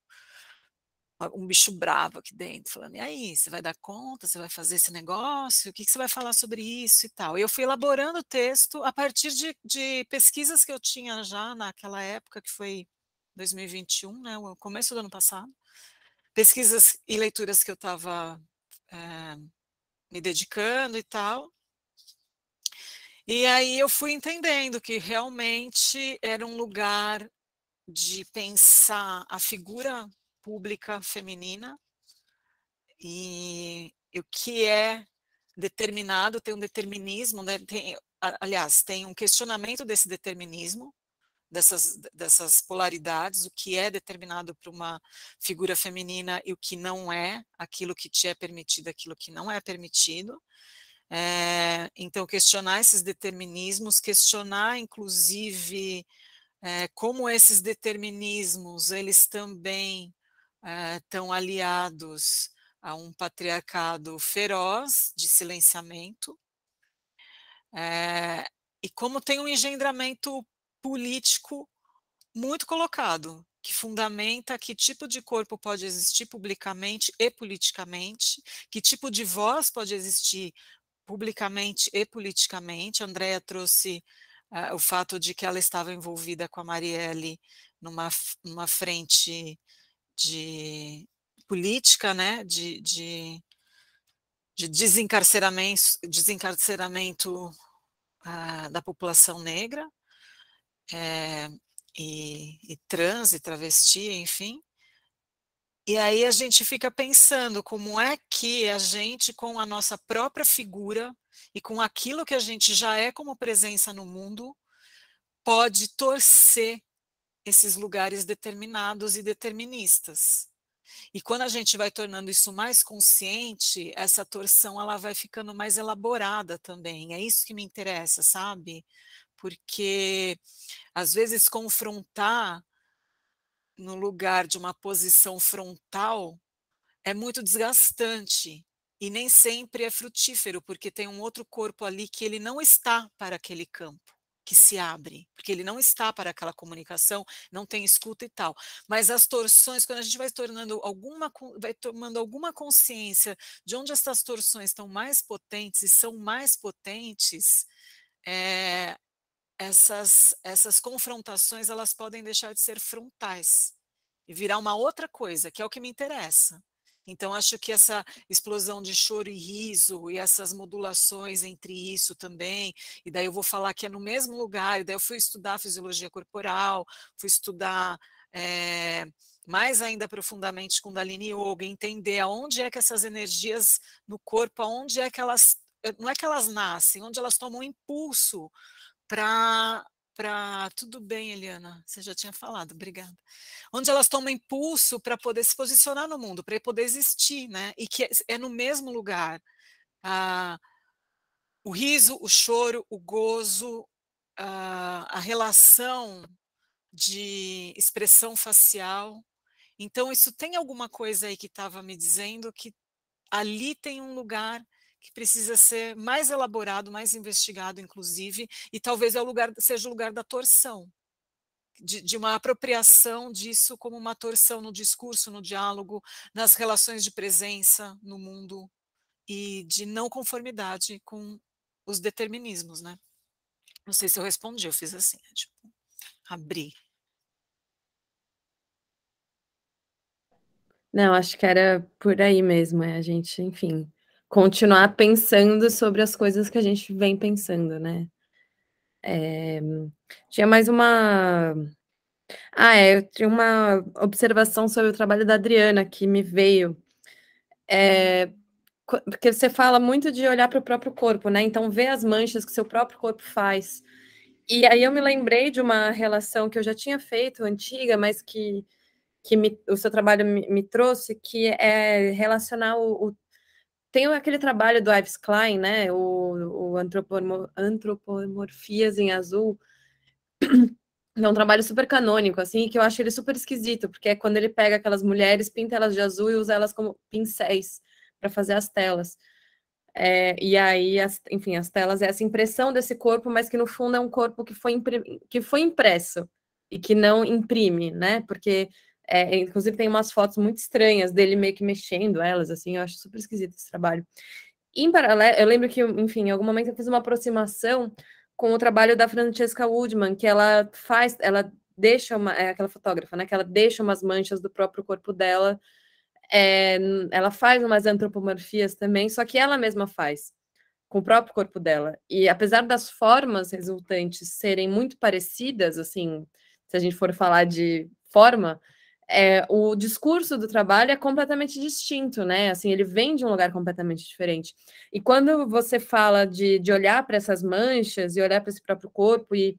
um bicho bravo aqui dentro, falando, e aí, você vai dar conta, você vai fazer esse negócio, o que você vai falar sobre isso e tal. E eu fui elaborando o texto a partir de pesquisas que eu tinha já naquela época, que foi 2021, né, o começo do ano passado, pesquisas e leituras que eu estava me dedicando e tal. E aí eu fui entendendo que realmente era um lugar de pensar a figura pública feminina e o que é determinado, tem um determinismo, né? Aliás, tem um questionamento desse determinismo, dessas polaridades, o que é determinado por uma figura feminina e o que não é, aquilo que te é permitido, aquilo que não é permitido. Então, questionar esses determinismos, questionar, inclusive, como esses determinismos, eles também estão aliados a um patriarcado feroz de silenciamento, e como tem um engendramento político muito colocado, que fundamenta que tipo de corpo pode existir publicamente e politicamente, que tipo de voz pode existir publicamente e politicamente. A Andrea trouxe o fato de que ela estava envolvida com a Marielle numa frente de política, né, de desencarceramento da população negra, e trans, e travesti, enfim. E aí a gente fica pensando como é que a gente, com a nossa própria figura e com aquilo que a gente já é como presença no mundo, pode torcer esses lugares determinados e deterministas. E quando a gente vai tornando isso mais consciente, essa torção ela vai ficando mais elaborada também. É isso que me interessa, sabe? Porque às vezes confrontar no lugar de uma posição frontal é muito desgastante e nem sempre é frutífero, porque tem um outro corpo ali que ele não está para aquele campo que se abre, porque ele não está para aquela comunicação, não tem escuta e tal. Mas as torções, quando a gente vai tomando alguma consciência de onde essas torções estão mais potentes e são mais potentes, essas confrontações elas podem deixar de ser frontais e virar uma outra coisa, que é o que me interessa. Então, acho que essa explosão de choro e riso e essas modulações entre isso também, e daí eu vou falar que é no mesmo lugar, e daí eu fui estudar fisiologia corporal, fui estudar mais ainda profundamente Kundalini Yoga, entender aonde é que essas energias no corpo, aonde é que elas, não é que elas nascem, onde elas tomam impulso para... Tudo bem, Eliana, você já tinha falado, obrigada. Onde elas tomam impulso para poder se posicionar no mundo, para poder existir, né? E que é no mesmo lugar. O riso, o choro, o gozo, a relação de expressão facial. Então, isso tem alguma coisa aí que estava me dizendo que ali tem um lugar que precisa ser mais elaborado, mais investigado, inclusive, e talvez seja o lugar da torção, de uma apropriação disso como uma torção no discurso, no diálogo, nas relações de presença no mundo e de não conformidade com os determinismos, né? Não sei se eu respondi, eu fiz assim, tipo, abri. Não, acho que era por aí mesmo, a gente, enfim, continuar pensando sobre as coisas que a gente vem pensando, né. Tinha mais uma eu tinha uma observação sobre o trabalho da Adriana que me veio, porque você fala muito de olhar para o próprio corpo, né, então ver as manchas que seu próprio corpo faz. E aí eu me lembrei de uma relação que eu já tinha feito, antiga, mas que o seu trabalho me trouxe, que é relacionar tem aquele trabalho do Yves Klein, né, o Antropomorfias em Azul, é um trabalho super canônico, assim, que eu acho ele super esquisito, porque é quando ele pega aquelas mulheres, pinta elas de azul e usa elas como pincéis para fazer as telas. E aí, enfim, as telas é essa impressão desse corpo, mas que no fundo é um corpo que foi impresso e que não imprime, né? Porque, inclusive, tem umas fotos muito estranhas dele meio que mexendo elas, assim, eu acho super esquisito esse trabalho. Em paralelo, eu lembro que, enfim, em algum momento eu fiz uma aproximação com o trabalho da Francesca Woodman, que ela deixa aquela fotógrafa, né? Que ela deixa umas manchas do próprio corpo dela. Ela faz umas antropomorfias também, só que ela mesma faz com o próprio corpo dela. E apesar das formas resultantes serem muito parecidas, assim, se a gente for falar de forma, o discurso do trabalho é completamente distinto, né? Assim, ele vem de um lugar completamente diferente. E quando você fala de olhar para essas manchas e olhar para esse próprio corpo e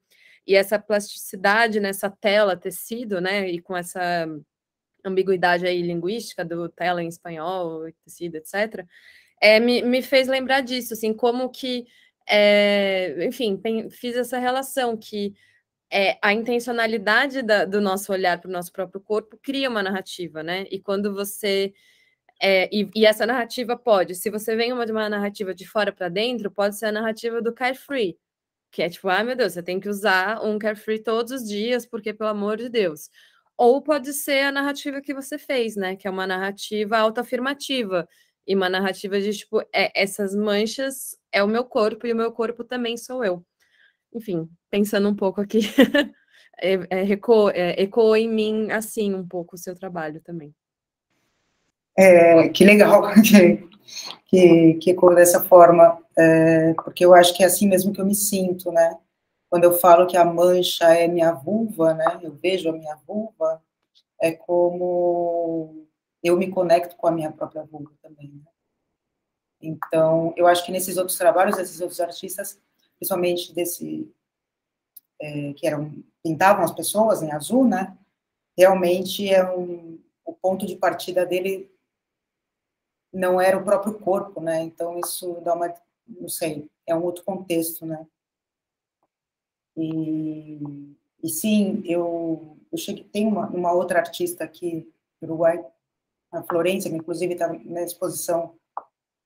essa plasticidade nessa tela, tecido, né? E com essa ambiguidade aí linguística do tela em espanhol, tecido, etc., me fez lembrar disso, assim, como que, enfim, fiz essa relação que a intencionalidade do nosso olhar para o nosso próprio corpo cria uma narrativa, né? E quando você. E essa narrativa pode, se você vem de uma narrativa de fora para dentro, pode ser a narrativa do carefree, que é tipo, ai meu Deus, você tem que usar um carefree todos os dias, porque pelo amor de Deus. Ou pode ser a narrativa que você fez, né? Que é uma narrativa autoafirmativa. E uma narrativa de tipo, essas manchas é o meu corpo e o meu corpo também sou eu. Enfim, pensando um pouco aqui, ecoou em mim assim um pouco o seu trabalho também. Que legal que ecoa dessa forma, porque eu acho que é assim mesmo que eu me sinto, né? Quando eu falo que a mancha é minha vulva, né? Eu vejo a minha vulva, é como eu me conecto com a minha própria vulva também, né? Então, eu acho que nesses outros trabalhos, esses outros artistas, principalmente que pintavam as pessoas em azul, né? Realmente o ponto de partida dele não era o próprio corpo, né? Então isso dá não sei, é um outro contexto, né? E sim, eu cheguei, tem uma outra artista aqui do Uruguai, a Florência, que inclusive está na exposição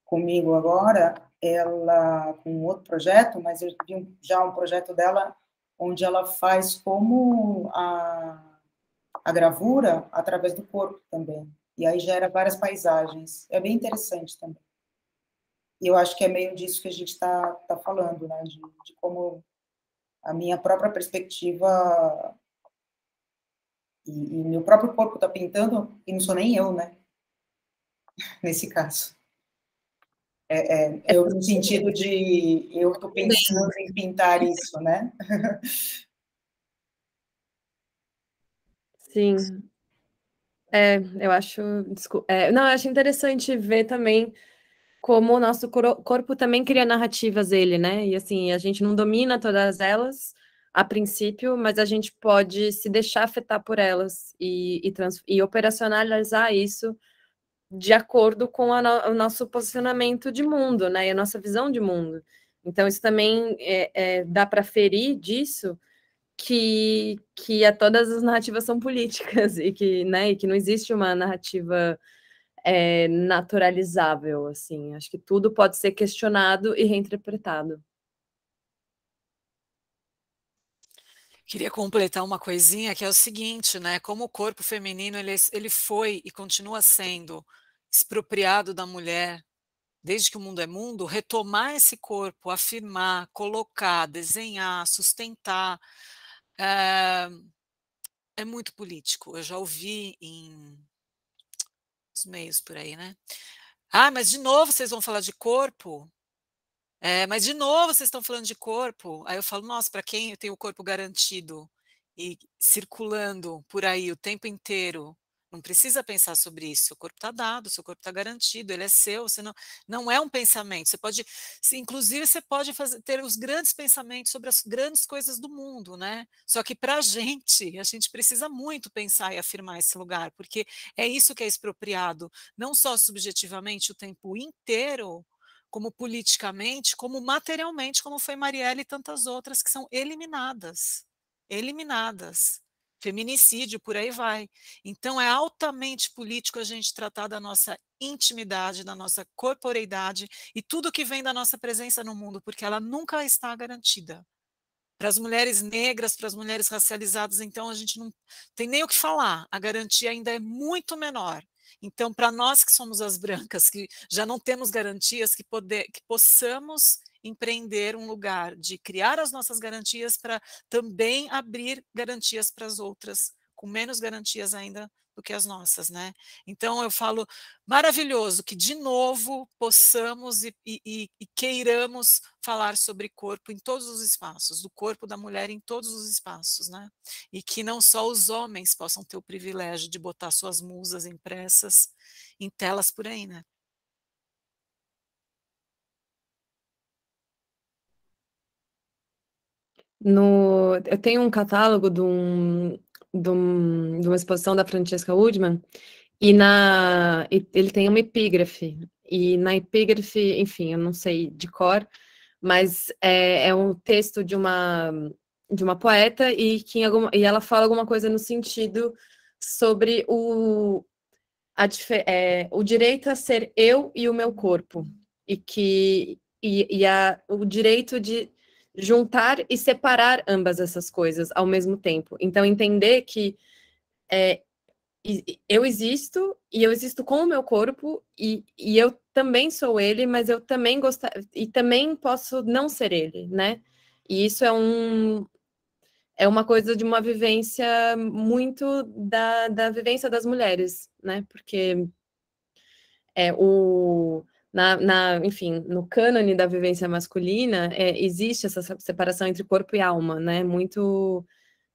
comigo agora, ela com um outro projeto, mas eu vi já um projeto dela onde ela faz como a gravura através do corpo também. E aí gera várias paisagens. É bem interessante também. E eu acho que é meio disso que a gente está falando, né? De como a minha própria perspectiva e meu próprio corpo está pintando, e não sou nem eu, né? Nesse caso. Eu no sentido de eu estou pensando em pintar isso, né? Sim. Eu acho. Não, eu acho interessante ver também como o nosso corpo também cria narrativas dele, né? E assim, a gente não domina todas elas a princípio, mas a gente pode se deixar afetar por elas e operacionalizar isso de acordo com o nosso posicionamento de mundo, né? E a nossa visão de mundo. Então, isso também dá para ferir disso que todas as narrativas são políticas e que não existe uma narrativa naturalizável, assim. Acho que tudo pode ser questionado e reinterpretado. Queria completar uma coisinha que é o seguinte, né? Como o corpo feminino ele foi e continua sendo expropriado da mulher desde que o mundo é mundo, retomar esse corpo, afirmar, colocar, desenhar, sustentar, é muito político. Eu já ouvi outros meios por aí, né? Ah, mas de novo vocês vão falar de corpo? Mas de novo vocês estão falando de corpo? Aí eu falo, nossa, para quem tem o corpo garantido e circulando por aí o tempo inteiro, não precisa pensar sobre isso. Seu corpo está dado, seu corpo está garantido, ele é seu. Você não é um pensamento. Você pode, inclusive, você pode ter os grandes pensamentos sobre as grandes coisas do mundo, né? Só que para a gente precisa muito pensar e afirmar esse lugar, porque é isso que é expropriado, não só subjetivamente o tempo inteiro, como politicamente, como materialmente, como foi Marielle e tantas outras que são eliminadas. Eliminadas. Feminicídio, por aí vai. Então, é altamente político a gente tratar da nossa intimidade, da nossa corporeidade e tudo que vem da nossa presença no mundo, porque ela nunca está garantida. Para as mulheres negras, para as mulheres racializadas, então, a gente não tem nem o que falar, a garantia ainda é muito menor. Então, para nós que somos as brancas, que já não temos garantias, que possamos empreender um lugar de criar as nossas garantias para também abrir garantias para as outras, com menos garantias ainda do que as nossas, né? Então, eu falo, maravilhoso que, de novo, possamos e queiramos falar sobre corpo em todos os espaços, do corpo da mulher em todos os espaços, né? E que não só os homens possam ter o privilégio de botar suas musas impressas em telas por aí, né? Eu tenho um catálogo de uma exposição da Francesca Woodman, e ele tem uma epígrafe. E na epígrafe, enfim, eu não sei de cor, mas é um texto de uma poeta e ela fala alguma coisa no sentido sobre o direito a ser eu e o meu corpo, o direito de juntar e separar ambas essas coisas ao mesmo tempo. Então, entender que eu existo, e eu existo com o meu corpo, e eu também sou ele, mas eu também e também posso não ser ele, né? E isso é uma coisa de uma vivência muito da vivência das mulheres, né? Porque enfim, no cânone da vivência masculina, existe essa separação entre corpo e alma, né? Muito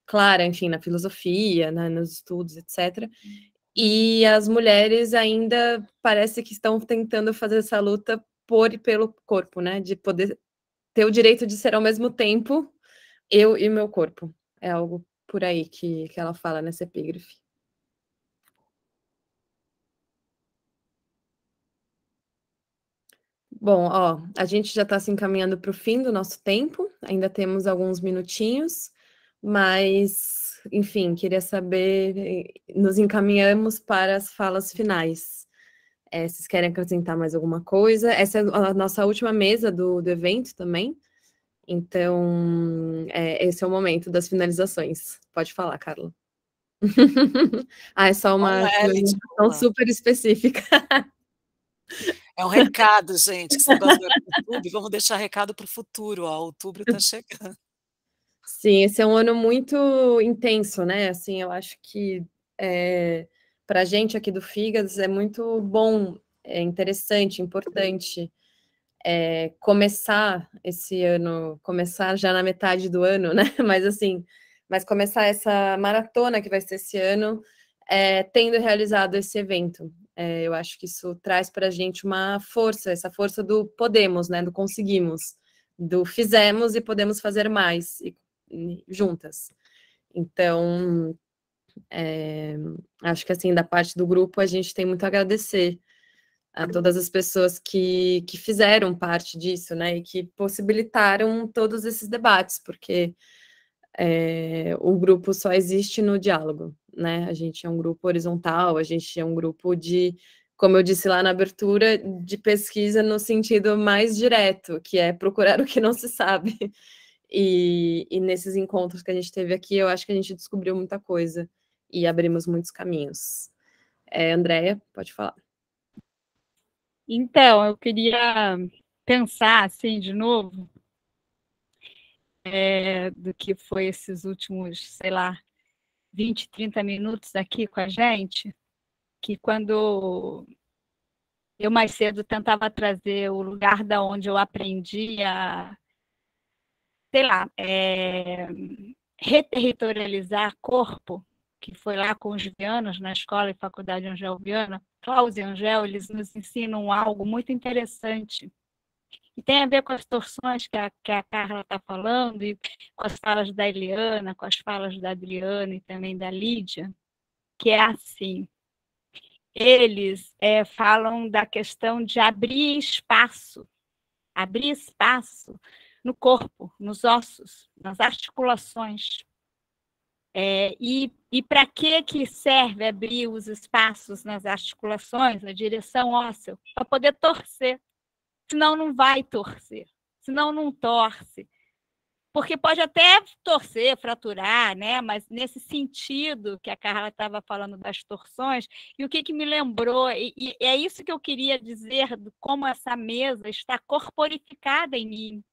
clara, enfim, na filosofia, né, nos estudos, etc. E as mulheres ainda parece que estão tentando fazer essa luta por e pelo corpo, né? De poder ter o direito de ser ao mesmo tempo eu e meu corpo. É algo por aí que ela fala nessa epígrafe. Bom, ó, a gente já está se encaminhando para o fim do nosso tempo, ainda temos alguns minutinhos, mas, enfim, queria saber, nos encaminhamos para as falas finais. Vocês querem acrescentar mais alguma coisa? Essa é a nossa última mesa do evento também, então, esse é o momento das finalizações. Pode falar, Carla. É só uma finalização super específica. É um recado, gente, que esse negócio do YouTube, vamos deixar recado para o futuro, ó, outubro está chegando. Sim, esse é um ano muito intenso, né? Assim, eu acho que para a gente aqui do Figas é muito bom, é interessante, importante começar esse ano, começar já na metade do ano, né? Mas começar essa maratona que vai ser esse ano, tendo realizado esse evento. Eu acho que isso traz para a gente uma força, essa força do podemos, né? Do conseguimos, do fizemos e podemos fazer mais juntas. Então, acho que assim, da parte do grupo, a gente tem muito a agradecer a todas as pessoas que fizeram parte disso, né, e que possibilitaram todos esses debates, porque o grupo só existe no diálogo, né, a gente é um grupo horizontal, a gente é um grupo de, como eu disse lá na abertura, de pesquisa no sentido mais direto, que é procurar o que não se sabe, e nesses encontros que a gente teve aqui, eu acho que a gente descobriu muita coisa, e abrimos muitos caminhos. Andréia, pode falar. Então, eu queria pensar, assim, de novo, do que foi esses últimos, sei lá, 20, 30 minutos aqui com a gente, que quando eu mais cedo tentava trazer o lugar da onde eu aprendi a, sei lá, reterritorializar corpo, que foi lá com os Vianos, na escola e faculdade Angel Viana, Klaus e Angel, eles nos ensinam algo muito interessante, e tem a ver com as torções que a Carla está falando, e com as falas da Eliana, com as falas da Adriana e também da Lídia, que é assim, eles falam da questão de abrir espaço no corpo, nos ossos, nas articulações. E para que serve abrir os espaços nas articulações, na direção óssea? Para poder torcer. Senão não vai torcer. Senão não torce. Porque pode até torcer, fraturar, né? Mas nesse sentido que a Carla estava falando das torções, e o que me lembrou, e é isso que eu queria dizer, de como essa mesa está corporificada em mim.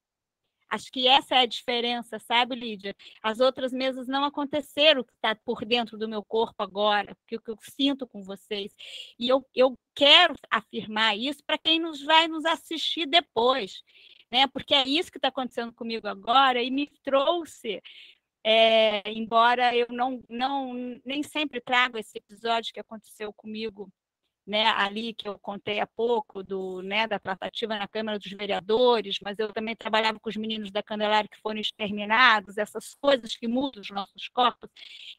Acho que essa é a diferença, sabe, Lídia? As outras mesas não aconteceram, o que está por dentro do meu corpo agora, o que eu sinto com vocês. E eu quero afirmar isso para quem vai nos assistir depois, né? Porque é isso que está acontecendo comigo agora e me trouxe, embora eu nem sempre trago esse episódio que aconteceu comigo, né, ali que eu contei há pouco, da tratativa na Câmara dos Vereadores, mas eu também trabalhava com os meninos da Candelária que foram exterminados, essas coisas que mudam os nossos corpos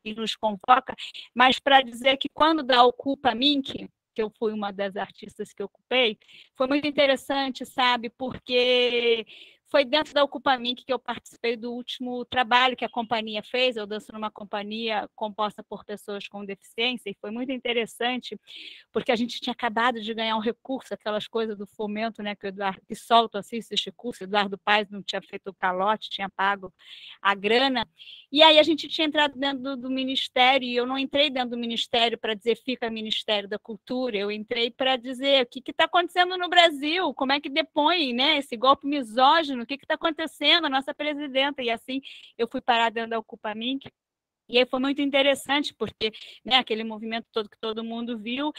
e nos convoca, mas para dizer que quando dá Ocupa Mink, que eu fui uma das artistas que ocupei, foi muito interessante, sabe, porque foi dentro da Ocupa Mink que eu participei do último trabalho que a companhia fez. Eu danço numa companhia composta por pessoas com deficiência, e foi muito interessante, porque a gente tinha acabado de ganhar um recurso, aquelas coisas do fomento, né, que o Eduardo que solta assim, esse recurso, Eduardo Paes não tinha feito o calote, tinha pago a grana, e aí a gente tinha entrado dentro do Ministério, e eu não entrei dentro do Ministério para dizer fica Ministério da Cultura, eu entrei para dizer o que está acontecendo no Brasil, como é que depõe, né, esse golpe misógino, o que está acontecendo, a nossa presidenta, e assim eu fui parar dentro da Ocupa Mink. E aí foi muito interessante, porque, né, aquele movimento todo que todo mundo viu,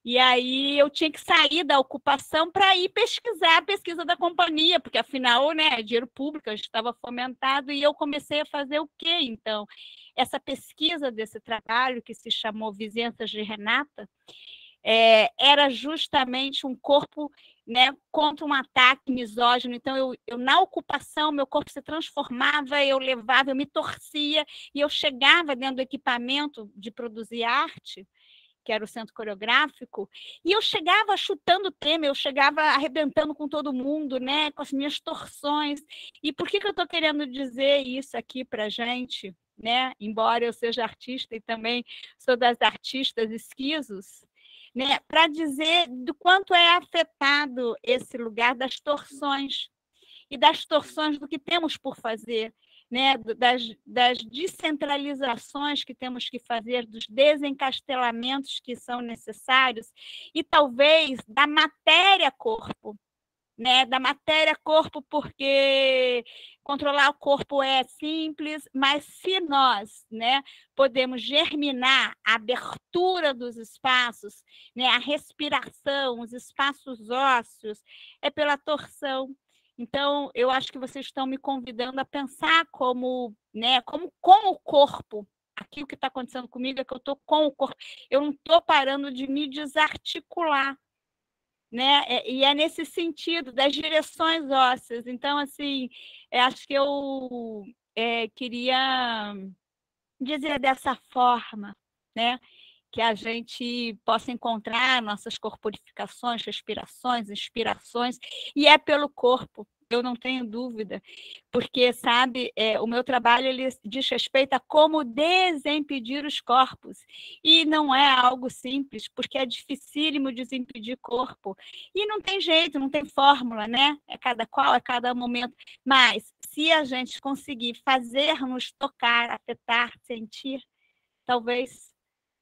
e aí eu tinha que sair da ocupação para ir pesquisar a pesquisa da companhia, porque afinal, né, é dinheiro público, a gente estava fomentado, e eu comecei a fazer o quê, então? Essa pesquisa desse trabalho, que se chamou Vizinhanças de Renata, era justamente um corpo, né, contra um ataque misógino. Então, eu na ocupação, meu corpo se transformava, eu levava, eu me torcia, e eu chegava dentro do equipamento de produzir arte, que era o Centro Coreográfico, e eu chegava chutando o tema, eu chegava arrebentando com todo mundo, né, com as minhas torções. E por que eu estou querendo dizer isso aqui para a gente? Né? Embora eu seja artista e também sou das artistas esquisos, né, para dizer do quanto é afetado esse lugar das torções, e das torções do que temos por fazer, né, das descentralizações que temos que fazer, dos desencastelamentos que são necessários, e talvez da matéria-corpo, né, da matéria-corpo, porque controlar o corpo é simples, mas se nós, né, podemos germinar a abertura dos espaços, né, a respiração, os espaços ósseos, é pela torção. Então, eu acho que vocês estão me convidando a pensar como, né, como com o corpo. Aqui o que está acontecendo comigo é que eu estou com o corpo, eu não estou parando de me desarticular, né? E é nesse sentido das direções ósseas. Então, assim, acho que eu queria dizer dessa forma, né, que a gente possa encontrar nossas corporificações, respirações, inspirações, e é pelo corpo, eu não tenho dúvida, porque, sabe, o meu trabalho ele diz respeito a como desimpedir os corpos, e não é algo simples, porque é dificílimo desimpedir corpo, e não tem jeito, não tem fórmula, né? É cada qual, é cada momento, mas se a gente conseguir fazer-nos tocar, afetar, sentir, talvez,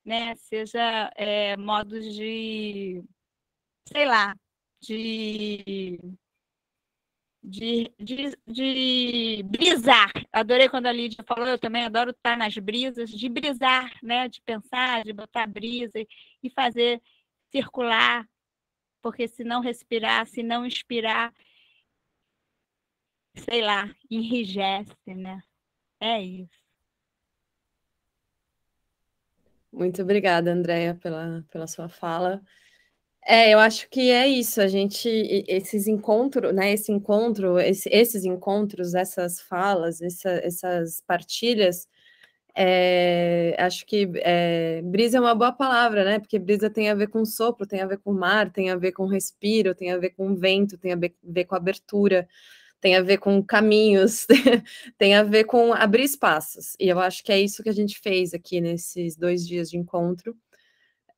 né, seja modos de, sei lá, de de brisar. Adorei quando a Lídia falou, eu também adoro estar nas brisas, de brisar, né? De pensar, de botar brisa e fazer circular, porque se não respirar, se não inspirar, sei lá, enrijece, né? É isso. Muito obrigada, Andréia, pela sua fala. Eu acho que é isso, esses encontros, né, esses encontros, essas falas, essas partilhas, acho que brisa é uma boa palavra, né, porque brisa tem a ver com sopro, tem a ver com mar, tem a ver com respiro, tem a ver com vento, tem a ver com abertura, tem a ver com caminhos, tem a ver com abrir espaços, e eu acho que é isso que a gente fez aqui nesses 2 dias de encontro.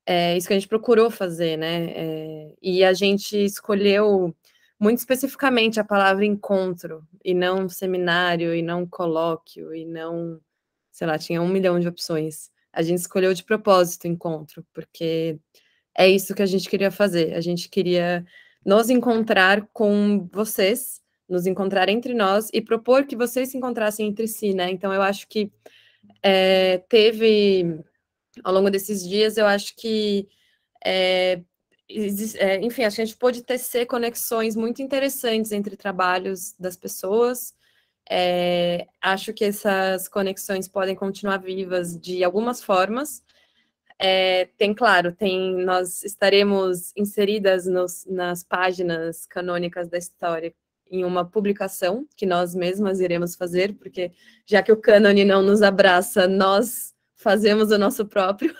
É isso que a gente procurou fazer, né? E a gente escolheu muito especificamente a palavra encontro, e não seminário, e não colóquio, e não, sei lá, tinha 1 milhão de opções. A gente escolheu de propósito encontro, porque é isso que a gente queria fazer. A gente queria nos encontrar com vocês, nos encontrar entre nós e propor que vocês se encontrassem entre si, né? Então eu acho que teve ao longo desses dias, eu acho que, enfim, acho que a gente pôde tecer conexões muito interessantes entre trabalhos das pessoas. Acho que essas conexões podem continuar vivas de algumas formas. Claro, nós estaremos inseridas nas páginas canônicas da história em uma publicação que nós mesmas iremos fazer, porque já que o cânone não nos abraça, nós fazemos o nosso próprio.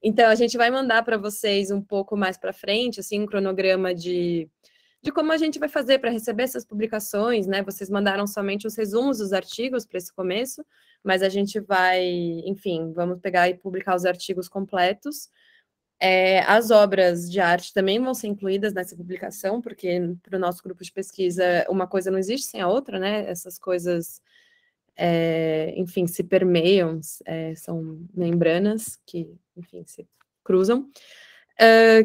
Então, a gente vai mandar para vocês um pouco mais para frente, assim, um cronograma de como a gente vai fazer para receber essas publicações, né? Vocês mandaram somente os resumos dos artigos para esse começo, mas a gente vai, enfim, vamos pegar e publicar os artigos completos. As obras de arte também vão ser incluídas nessa publicação, porque para o nosso grupo de pesquisa uma coisa não existe sem a outra, né? Essas coisas, enfim, se permeiam, são membranas que, enfim, se cruzam.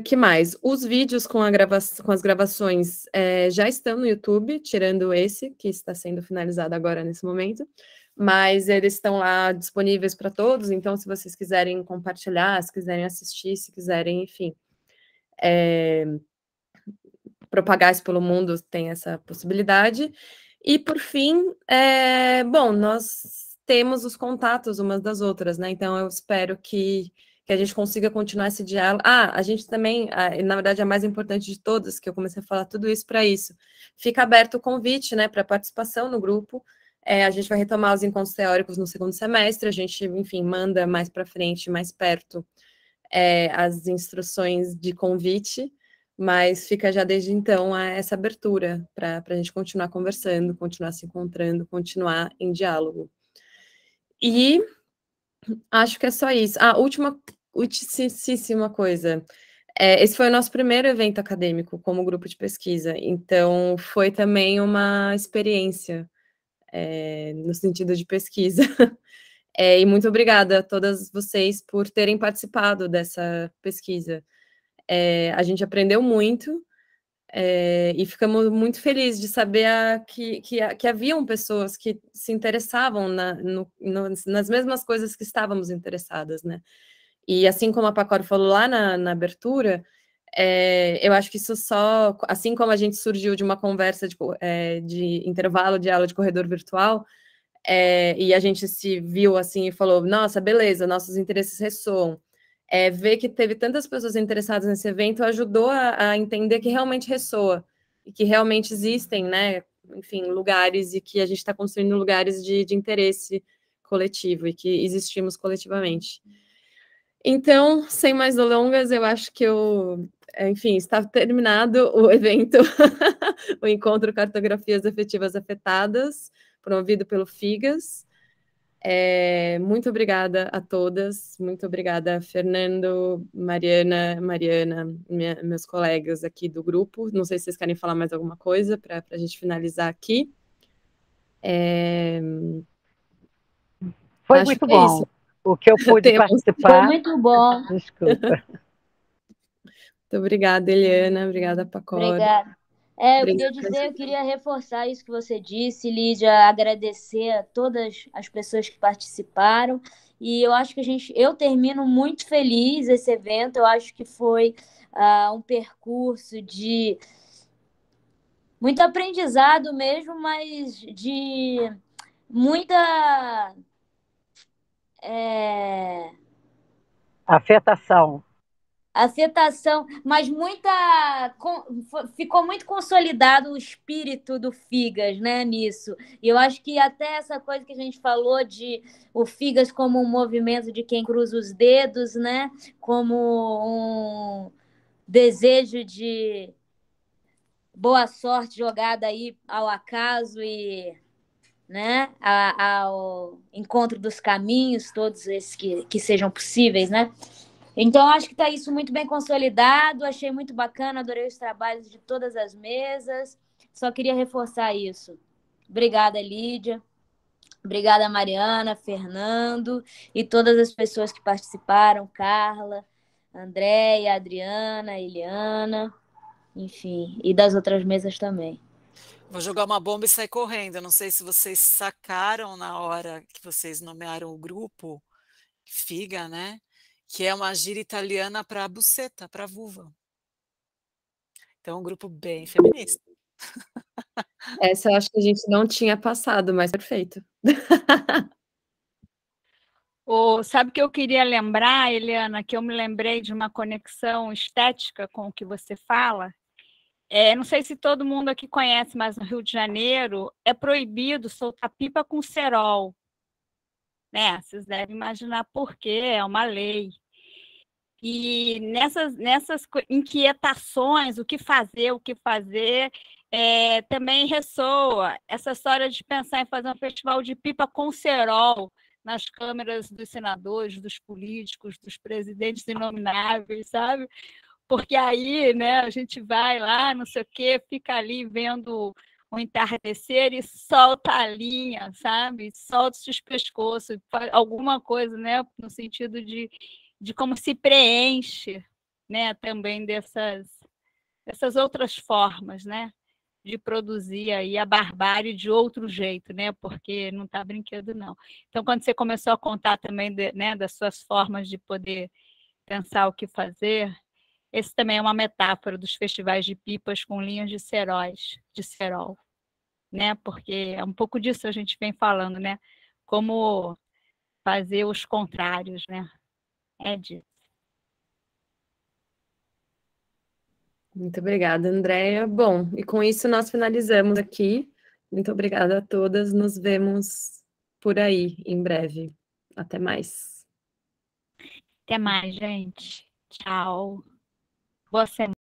Que mais? Os vídeos com as gravações já estão no YouTube, tirando esse, que está sendo finalizado agora nesse momento, mas eles estão lá disponíveis para todos, então se vocês quiserem compartilhar, se quiserem assistir, se quiserem, enfim, propagar isso pelo mundo, tem essa possibilidade. E, por fim, bom, nós temos os contatos umas das outras, né? Então, eu espero que a gente consiga continuar esse diálogo. A gente também, na verdade, a mais importante de todas, que eu comecei a falar tudo isso para isso, fica aberto o convite, né, para participação no grupo. A gente vai retomar os encontros teóricos no segundo semestre, a gente, enfim, manda mais para frente, mais perto, as instruções de convite, mas fica já desde então essa abertura para a gente continuar conversando, continuar se encontrando, continuar em diálogo. E acho que é só isso. Ultimíssima coisa. Esse foi o nosso primeiro evento acadêmico como grupo de pesquisa, então foi também uma experiência no sentido de pesquisa. E muito obrigada a todas vocês por terem participado dessa pesquisa. A gente aprendeu muito e ficamos muito felizes de saber que haviam pessoas que se interessavam nas mesmas coisas que estávamos interessadas, né? E assim como a Pacor falou lá na abertura, eu acho que isso só, assim como a gente surgiu de uma conversa de intervalo de aula de corredor virtual, e a gente se viu assim e falou, nossa, beleza, nossos interesses ressoam. Ver que teve tantas pessoas interessadas nesse evento ajudou a entender que realmente ressoa, e que realmente existem, né, enfim, lugares, e que a gente está construindo lugares de interesse coletivo, e que existimos coletivamente. Então, sem mais delongas, eu acho que enfim, está terminado o evento, o Encontro Cartografias Efetivas Afetadas, promovido pelo FIGAS. Muito obrigada a todas, muito obrigada, Fernando, Mariana, meus colegas aqui do grupo. Não sei se vocês querem falar mais alguma coisa para a gente finalizar aqui. Foi muito bom. Isso. O que eu pude participar. Foi muito bom. Desculpa. Muito obrigada, Eliana. Obrigada, Pacor. Obrigada. Eu queria dizer, eu queria reforçar isso que você disse, Lídia, agradecer a todas as pessoas que participaram. E eu acho que eu termino muito feliz esse evento. Eu acho que foi um percurso de muito aprendizado mesmo, mas de muita Afetação. afetação, mas ficou muito consolidado o espírito do Figas, né, nisso. E eu acho que até essa coisa que a gente falou de o Figas como um movimento de quem cruza os dedos, né, como um desejo de boa sorte jogada aí ao acaso e, né, ao encontro dos caminhos, todos esses que sejam possíveis, né? Então, acho que está isso muito bem consolidado, achei muito bacana, adorei os trabalhos de todas as mesas, só queria reforçar isso. Obrigada, Lídia, obrigada, Mariana, Fernando e todas as pessoas que participaram, Carla, Andréia, Adriana, Eliana, enfim, e das outras mesas também. Vou jogar uma bomba e sair correndo. Eu não sei se vocês sacaram na hora que vocês nomearam o grupo, Figa, né? Que é uma gíria italiana para buceta, para vulva. Então, um grupo bem feminista. Essa eu acho que a gente não tinha passado, mas perfeito. Sabe o que eu queria lembrar, Eliana, que eu me lembrei de uma conexão estética com o que você fala? Não sei se todo mundo aqui conhece, mas no Rio de Janeiro é proibido soltar pipa com cerol. Né? Vocês devem imaginar por quê, é uma lei. E nessas inquietações, o que fazer, também ressoa essa história de pensar em fazer um festival de pipa com cerol nas câmeras dos senadores, dos políticos, dos presidentes inomináveis, sabe? Porque aí, né, a gente vai lá, não sei o quê, fica ali vendo o entardecer e solta a linha, sabe? Solta os pescoços, alguma coisa, né, no sentido de como se preenche, né, também dessas outras formas, né, de produzir aí a barbárie de outro jeito, né, porque não está brinquedo, não. Então, quando você começou a contar também, né, das suas formas de poder pensar o que fazer, esse também é uma metáfora dos festivais de pipas com linhas de cerol, né, porque é um pouco disso que a gente vem falando, né, como fazer os contrários, né, é disso. Muito obrigada, Andréia. Bom, e com isso nós finalizamos aqui. Muito obrigada a todas. Nos vemos por aí em breve. Até mais. Até mais, gente. Tchau. Boa semana.